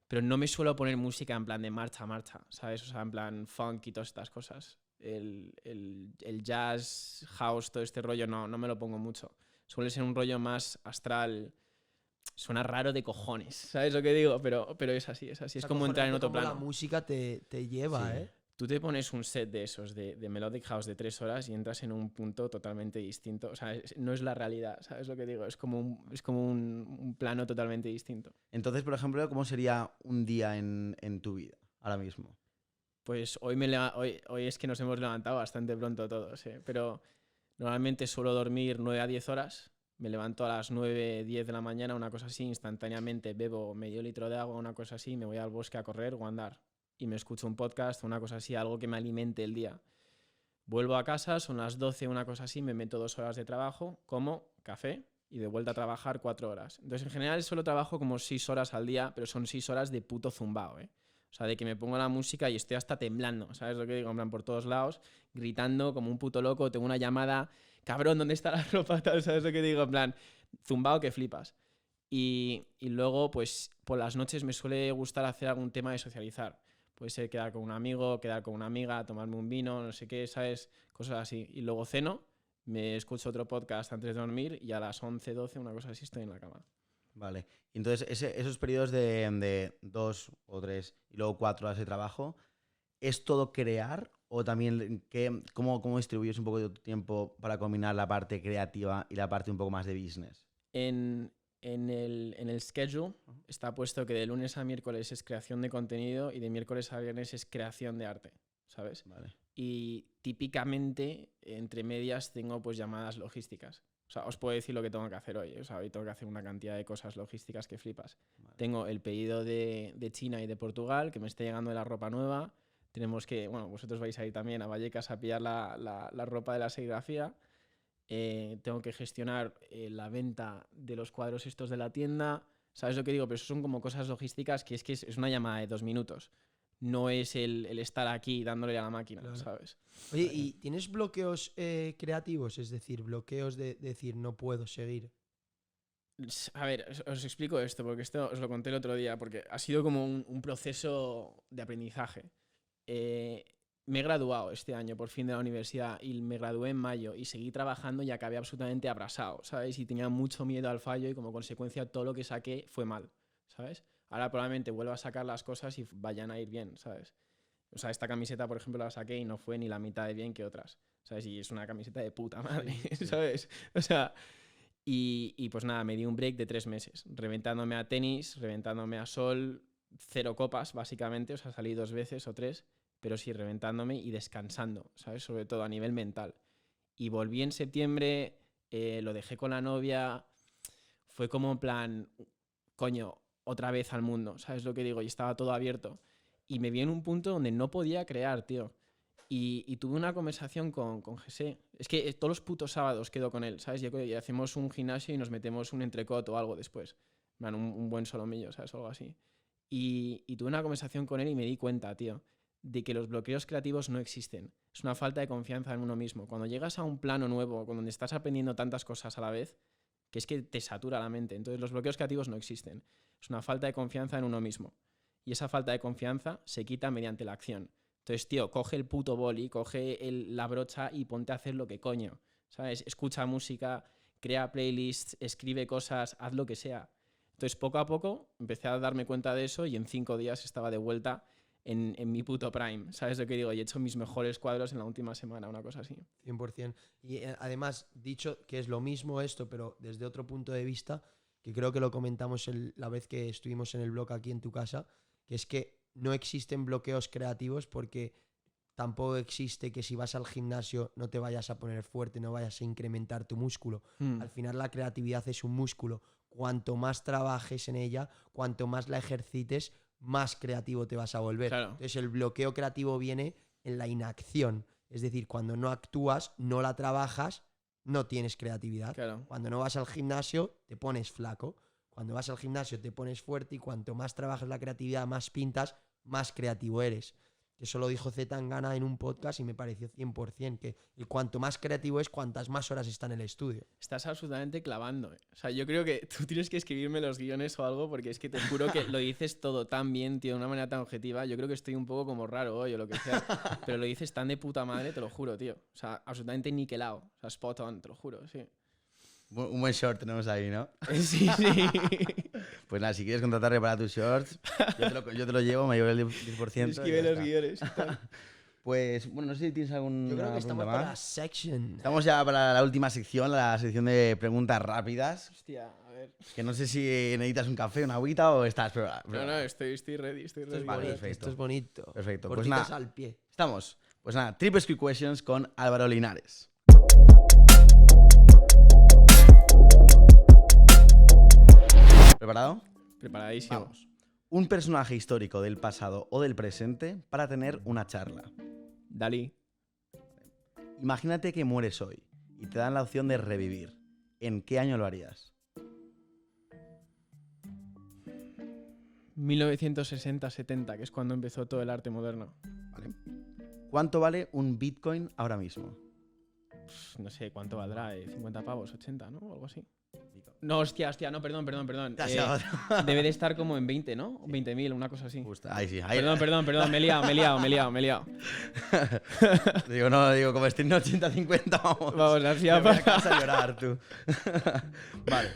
[SPEAKER 1] Pero no me suelo poner música en plan de marcha, ¿sabes? O sea, en plan funk y todas estas cosas. El jazz, house, todo este rollo, no me lo pongo mucho. Suele ser un rollo más astral. Suena raro de cojones, ¿sabes lo que digo? Pero es así, es así. Es como entrar en otro plano.
[SPEAKER 3] La música te lleva,
[SPEAKER 2] Sí.
[SPEAKER 3] ¿eh?
[SPEAKER 1] Tú te pones un set de esos, de Melodic House de 3 horas y entras en un punto totalmente distinto. O sea, no es la realidad, ¿sabes lo que digo? Es como un plano totalmente distinto.
[SPEAKER 2] Entonces, por ejemplo, ¿cómo sería un día en tu vida ahora mismo?
[SPEAKER 1] Pues hoy es que nos hemos levantado bastante pronto todos, ¿eh? Pero normalmente suelo dormir 9 a 10 horas. Me levanto a las 9, 10 de la mañana, una cosa así, instantáneamente bebo medio litro de agua, una cosa así, me voy al bosque a correr o a andar. Y me escucho un podcast, una cosa así, algo que me alimente el día. Vuelvo a casa, son las 12, una cosa así, me meto 2 horas de trabajo, como café y de vuelta a trabajar 4 horas. Entonces, en general, solo trabajo como 6 horas al día, pero son 6 horas de puto zumbao, ¿eh? O sea, de que me pongo la música y estoy hasta temblando, ¿sabes lo que digo? En plan, por todos lados, gritando como un puto loco, tengo una llamada, cabrón, ¿dónde está la ropa? Tal, ¿sabes lo que digo? En plan, zumbao que flipas. Y luego, pues, por las noches me suele gustar hacer algún tema de socializar. Puede ser quedar con un amigo, quedar con una amiga, tomarme un vino, no sé qué, ¿sabes? Cosas así. Y luego ceno, me escucho otro podcast antes de dormir y a las 11, 12, una cosa así, estoy en la cama.
[SPEAKER 2] Vale. Entonces, esos periodos de 2 o 3 y luego 4 horas de trabajo, ¿es todo crear o también cómo distribuyes un poco de tu tiempo para combinar la parte creativa y la parte un poco más de business?
[SPEAKER 1] En el schedule está puesto que de lunes a miércoles es creación de contenido y de miércoles a viernes es creación de arte, ¿sabes?
[SPEAKER 2] Vale.
[SPEAKER 1] Y típicamente entre medias tengo pues llamadas logísticas. O sea, os puedo decir lo que tengo que hacer hoy. O sea, hoy tengo que hacer una cantidad de cosas logísticas que flipas.
[SPEAKER 2] Vale.
[SPEAKER 1] Tengo el pedido de China y de Portugal, que me está llegando de la ropa nueva. Tenemos que, bueno, vosotros vais a ir también a Vallecas a pillar la ropa de la serigrafía. Tengo que gestionar la venta de los cuadros estos de la tienda. ¿Sabes lo que digo? Pero eso son como cosas logísticas que es una llamada de 2 minutos. No es el estar aquí dándole a la máquina,
[SPEAKER 3] Claro.
[SPEAKER 1] ¿sabes?
[SPEAKER 3] Oye, ¿y tienes bloqueos creativos? Es decir, bloqueos de decir no puedo seguir.
[SPEAKER 1] A ver, os explico esto, porque esto os lo conté el otro día, porque ha sido como un proceso de aprendizaje. Me he graduado este año por fin de la universidad y me gradué en mayo y seguí trabajando y acabé absolutamente abrasado, ¿sabes? Y tenía mucho miedo al fallo y como consecuencia todo lo que saqué fue mal, ¿sabes? Ahora probablemente vuelva a sacar las cosas y vayan a ir bien, ¿sabes? O sea, esta camiseta, por ejemplo, la saqué y no fue ni la mitad de bien que otras, ¿sabes? Y es una camiseta de puta madre, ¿sabes? O sea, y pues nada, me di un break de 3 meses, reventándome a tenis, reventándome a sol, 0 copas, básicamente, o sea, salí 2 veces o 3, pero sí reventándome y descansando, ¿sabes? Sobre todo a nivel mental. Y volví en septiembre, lo dejé con la novia, fue como en plan, coño, otra vez al mundo, ¿sabes lo que digo? Y estaba todo abierto. Y me vi en un punto donde no podía crear, tío. Y tuve una conversación con José. Es que todos los putos sábados quedo con él, ¿sabes? Y hacemos un gimnasio y nos metemos un entrecot o algo después. Un buen solomillo, ¿sabes? O algo así. Y tuve una conversación con él y me di cuenta, tío, de que los bloqueos creativos no existen. Es una falta de confianza en uno mismo. Cuando llegas a un plano nuevo, donde estás aprendiendo tantas cosas a la vez, que es que te satura la mente. Entonces los bloqueos creativos no existen. Es una falta de confianza en uno mismo. Y esa falta de confianza se quita mediante la acción. Entonces, tío, coge el puto boli, coge la brocha y ponte a hacer lo que coño, ¿sabes? Escucha música, crea playlists, escribe cosas, haz lo que sea. Entonces, poco a poco empecé a darme cuenta de eso y en 5 días estaba de vuelta en mi puto prime, ¿sabes lo que digo? Y he hecho mis mejores cuadros en la última semana, una cosa así.
[SPEAKER 3] 100%. Y además, dicho que es lo mismo esto, pero desde otro punto de vista, que creo que lo comentamos la vez que estuvimos en el blog aquí en tu casa, que es que no existen bloqueos creativos porque tampoco existe que si vas al gimnasio no te vayas a poner fuerte, no vayas a incrementar tu músculo. Al final la creatividad es un músculo. Cuanto más trabajes en ella, cuanto más la ejercites, más creativo te vas a volver.
[SPEAKER 1] Claro.
[SPEAKER 3] Entonces el bloqueo creativo viene en la inacción. Es decir, cuando no actúas, no la trabajas, no tienes creatividad.
[SPEAKER 1] Claro.
[SPEAKER 3] Cuando no vas al gimnasio, te pones flaco. Cuando vas al gimnasio te pones fuerte y cuanto más trabajas la creatividad, más pintas, más creativo eres. Eso lo dijo Zetangana en un podcast y me pareció 100%, que el cuanto más creativo es, cuantas más horas está en el estudio.
[SPEAKER 1] Estás absolutamente clavando, ¿eh? O sea, yo creo que tú tienes que escribirme los guiones o algo porque es que te juro que lo dices todo tan bien, tío, de una manera tan objetiva. Yo creo que estoy un poco como raro hoy o lo que sea, pero lo dices tan de puta madre, te lo juro, tío. O sea, absolutamente niquelado. O sea, spot on, te lo juro, sí.
[SPEAKER 2] Un buen short tenemos ahí, ¿no?
[SPEAKER 1] Sí, sí.
[SPEAKER 2] Pues nada, si quieres contratarme para tus shorts, yo te lo llevo, me llevo el 10%.
[SPEAKER 1] Escribe los guiones.
[SPEAKER 2] Pues, bueno, no sé si tienes alguna
[SPEAKER 3] Yo creo que estamos
[SPEAKER 2] pregunta
[SPEAKER 3] para la
[SPEAKER 2] más.
[SPEAKER 3] section.
[SPEAKER 2] Estamos ya para la última sección, la sección de preguntas rápidas.
[SPEAKER 1] Hostia, a ver.
[SPEAKER 2] Que no sé si necesitas un café, una agüita o estás preparado.
[SPEAKER 1] No, estoy ready, estoy
[SPEAKER 3] Esto es
[SPEAKER 1] ready.
[SPEAKER 2] Vale,
[SPEAKER 3] bonito,
[SPEAKER 2] perfecto.
[SPEAKER 3] esto es bonito.
[SPEAKER 2] Perfecto, pues
[SPEAKER 3] Cortitas
[SPEAKER 2] nada.
[SPEAKER 3] al pie.
[SPEAKER 2] Estamos. Pues nada, Triple Quick Questions con Álvaro Linares. ¿Preparado?
[SPEAKER 1] Preparadísimo.
[SPEAKER 2] Vamos. Un personaje histórico del pasado o del presente para tener una charla.
[SPEAKER 1] Dalí.
[SPEAKER 2] Imagínate que mueres hoy y te dan la opción de revivir. ¿En qué año lo harías?
[SPEAKER 1] 1960-70, que es cuando empezó todo el arte moderno.
[SPEAKER 2] ¿Vale? ¿Cuánto vale un Bitcoin ahora mismo?
[SPEAKER 1] No sé cuánto valdrá, 50 pavos, 80, ¿no? O algo así. No, hostia, no, perdón. Debe de estar como en 20, ¿no? 20.000, una cosa así.
[SPEAKER 2] Justo, ahí sí. Ahí.
[SPEAKER 1] Perdón, me he liado.
[SPEAKER 2] Digo, como estoy en 80-50, vamos.
[SPEAKER 1] Vamos, así
[SPEAKER 2] Me voy a casa a llorar, tú. Vale.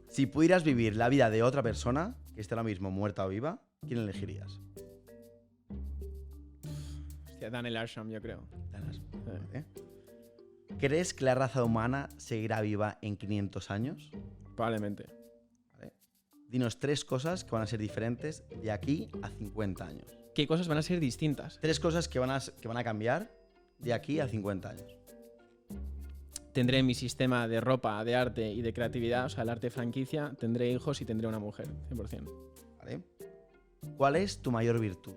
[SPEAKER 2] Si pudieras vivir la vida de otra persona, que esté ahora mismo muerta o viva, ¿quién elegirías?
[SPEAKER 1] Hostia, Daniel Arsham, yo creo.
[SPEAKER 2] Vale. ¿Crees que la raza humana seguirá viva en 500 años?
[SPEAKER 1] Probablemente.
[SPEAKER 2] Vale. Dinos 3 cosas que van a ser diferentes de aquí a 50 años.
[SPEAKER 1] ¿Qué cosas van a ser distintas?
[SPEAKER 2] 3 cosas que van a cambiar de aquí a 50 años.
[SPEAKER 1] Tendré mi sistema de ropa, de arte y de creatividad, o sea, el arte franquicia, tendré hijos y tendré una mujer, 100%.
[SPEAKER 2] ¿Vale? ¿Cuál es tu mayor virtud?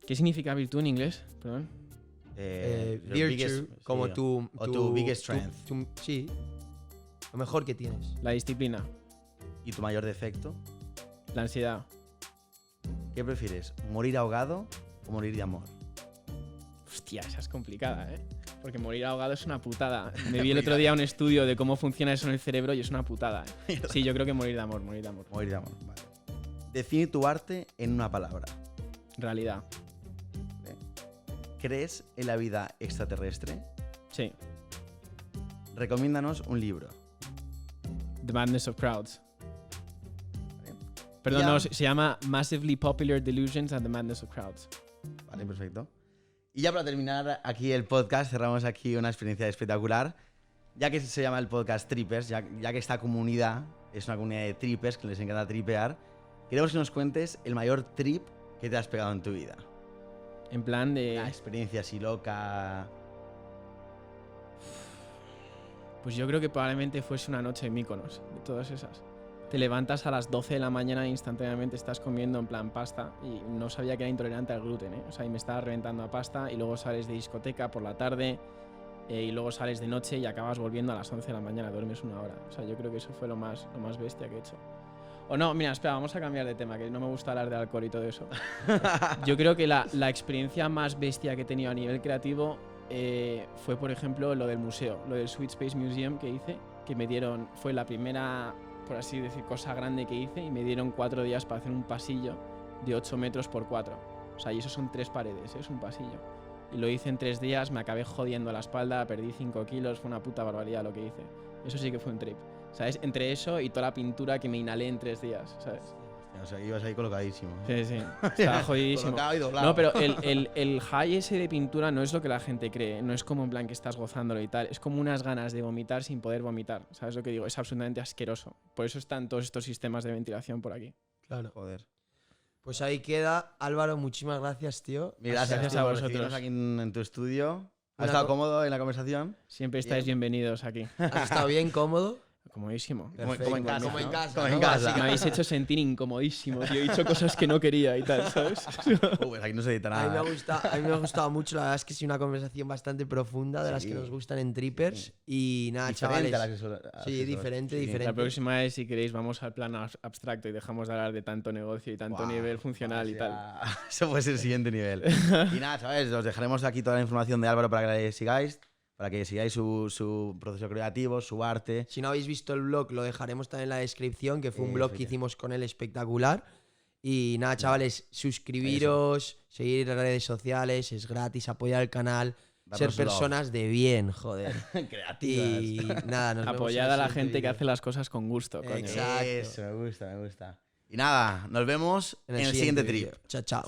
[SPEAKER 1] ¿Qué significa virtud en inglés? Perdón.
[SPEAKER 3] Virtue,
[SPEAKER 2] biggest-
[SPEAKER 3] como
[SPEAKER 2] sí,
[SPEAKER 3] tu...
[SPEAKER 2] o tu biggest strength.
[SPEAKER 3] Sí. Lo mejor que tienes.
[SPEAKER 1] La disciplina,
[SPEAKER 2] ¿Y tu mayor defecto?
[SPEAKER 1] la ansiedad.
[SPEAKER 2] ¿Qué prefieres? ¿Morir ahogado o morir de amor?
[SPEAKER 1] Hostia, esa es complicada, ¿eh? Porque morir ahogado es una putada. Me vi el otro día un estudio de cómo funciona eso en el cerebro y es una putada, ¿eh? Sí, yo creo que morir de amor.
[SPEAKER 2] Morir de amor, vale. Define tu arte en una palabra.
[SPEAKER 1] Realidad.
[SPEAKER 2] ¿Vale? ¿Crees en la vida extraterrestre?
[SPEAKER 1] Sí.
[SPEAKER 2] Recomiéndanos un libro.
[SPEAKER 1] The Madness of Crowds.
[SPEAKER 2] ¿Vale?
[SPEAKER 1] Perdón,
[SPEAKER 2] Ya.
[SPEAKER 1] no, se llama Massively Popular Delusions and the Madness of Crowds.
[SPEAKER 2] Vale, perfecto. Y ya para terminar aquí el podcast, cerramos aquí una experiencia espectacular. Ya que se llama el podcast Trippers, ya que esta comunidad es una comunidad de trippers que les encanta tripear, queremos que nos cuentes el mayor trip que te has pegado en tu vida.
[SPEAKER 1] En plan de...
[SPEAKER 2] Una experiencia así loca.
[SPEAKER 1] Pues yo creo que probablemente fuese una noche en Mykonos, de todas esas. Te levantas a las 12 de la mañana e instantáneamente estás comiendo en plan pasta y no sabía que era intolerante al gluten, ¿eh? O sea, y me estaba reventando a pasta y luego sales de discoteca por la tarde y luego sales de noche y acabas volviendo a las 11 de la mañana, duermes una hora. O sea, yo creo que eso fue lo más bestia que he hecho. O no, mira, espera, vamos a cambiar de tema, que no me gusta hablar de alcohol y todo eso. Yo creo que la experiencia más bestia que he tenido a nivel creativo fue, por ejemplo, lo del museo, lo del Sweet Space Museum que hice, que me dieron, fue la primera, por así decir, cosa grande que hice y me dieron 4 días para hacer un pasillo de 8 metros por 4. O sea, y eso son 3 paredes, es un pasillo. Y lo hice en 3 días, me acabé jodiendo la espalda, perdí 5 kilos, fue una puta barbaridad lo que hice. Eso sí que fue un trip, ¿sabes? Entre eso y toda la pintura que me inhalé en 3 días, ¿sabes?
[SPEAKER 2] O sea, ibas ahí colocadísimo.
[SPEAKER 1] Sí, sí, estaba jodidísimo.
[SPEAKER 2] Colocado y doblado.
[SPEAKER 1] No, pero el high ese de pintura no es lo que la gente cree, no es como en plan que estás gozándolo y tal, es como unas ganas de vomitar sin poder vomitar, ¿sabes lo que digo? Es absolutamente asqueroso. Por eso están todos estos sistemas de ventilación por aquí.
[SPEAKER 3] Claro.
[SPEAKER 2] Joder.
[SPEAKER 3] Pues ahí queda. Álvaro, muchísimas gracias, tío.
[SPEAKER 2] Gracias
[SPEAKER 1] Gracias
[SPEAKER 2] tío,
[SPEAKER 1] a
[SPEAKER 2] por
[SPEAKER 1] vosotros.
[SPEAKER 2] recibirnos aquí en tu estudio. ¿Has
[SPEAKER 3] Una
[SPEAKER 2] estado
[SPEAKER 3] co-
[SPEAKER 2] cómodo en la conversación?
[SPEAKER 1] Siempre estáis bienvenidos aquí.
[SPEAKER 3] ¿Has estado bien, cómodo?
[SPEAKER 1] Comodísimo.
[SPEAKER 2] Como en casa,
[SPEAKER 3] Como en
[SPEAKER 2] ¿no?
[SPEAKER 3] casa.
[SPEAKER 2] Como en
[SPEAKER 3] ¿no?
[SPEAKER 2] casa.
[SPEAKER 1] Me habéis hecho sentir incomodísimo, tío. He dicho cosas que no quería y tal, ¿sabes?
[SPEAKER 2] Pues aquí no se edita
[SPEAKER 3] A mí,
[SPEAKER 2] nada.
[SPEAKER 3] me ha gustado mucho, la verdad es que sí, una conversación bastante profunda de las
[SPEAKER 2] Sí.
[SPEAKER 3] que nos gustan en Trippers. Y nada,
[SPEAKER 2] Diferente
[SPEAKER 3] chavales.
[SPEAKER 2] a la que suele- a la que
[SPEAKER 3] Sí,
[SPEAKER 2] suele-
[SPEAKER 3] diferente,
[SPEAKER 2] sí.
[SPEAKER 3] diferente.
[SPEAKER 1] La próxima vez, si queréis, vamos al plano abstracto y dejamos de hablar de tanto negocio y tanto
[SPEAKER 2] Guau,
[SPEAKER 1] nivel funcional
[SPEAKER 2] o
[SPEAKER 1] y
[SPEAKER 2] sea,
[SPEAKER 1] tal.
[SPEAKER 2] Eso puede ser el siguiente nivel. Y nada, chavales, os dejaremos aquí toda la información de Álvaro para que le sigáis, su proceso creativo, su arte.
[SPEAKER 3] Si no habéis visto el blog, lo dejaremos también en la descripción, que fue un blog que
[SPEAKER 2] efectivamente.
[SPEAKER 3] hicimos con él espectacular. Y nada, chavales, suscribiros, seguir en redes sociales, es gratis, apoyar el canal,
[SPEAKER 2] Darnos
[SPEAKER 3] ser
[SPEAKER 2] love.
[SPEAKER 3] personas de bien, joder.
[SPEAKER 2] Creativas.
[SPEAKER 3] Y nada, nos vemos en
[SPEAKER 1] Apoyad
[SPEAKER 3] el
[SPEAKER 1] a la
[SPEAKER 3] siguiente
[SPEAKER 1] gente que
[SPEAKER 3] vídeo.
[SPEAKER 1] hace las cosas con gusto, coño.
[SPEAKER 3] Exacto.
[SPEAKER 2] Eso, me gusta. Y nada, nos vemos en el siguiente trip.
[SPEAKER 3] vídeo. Chao, chao.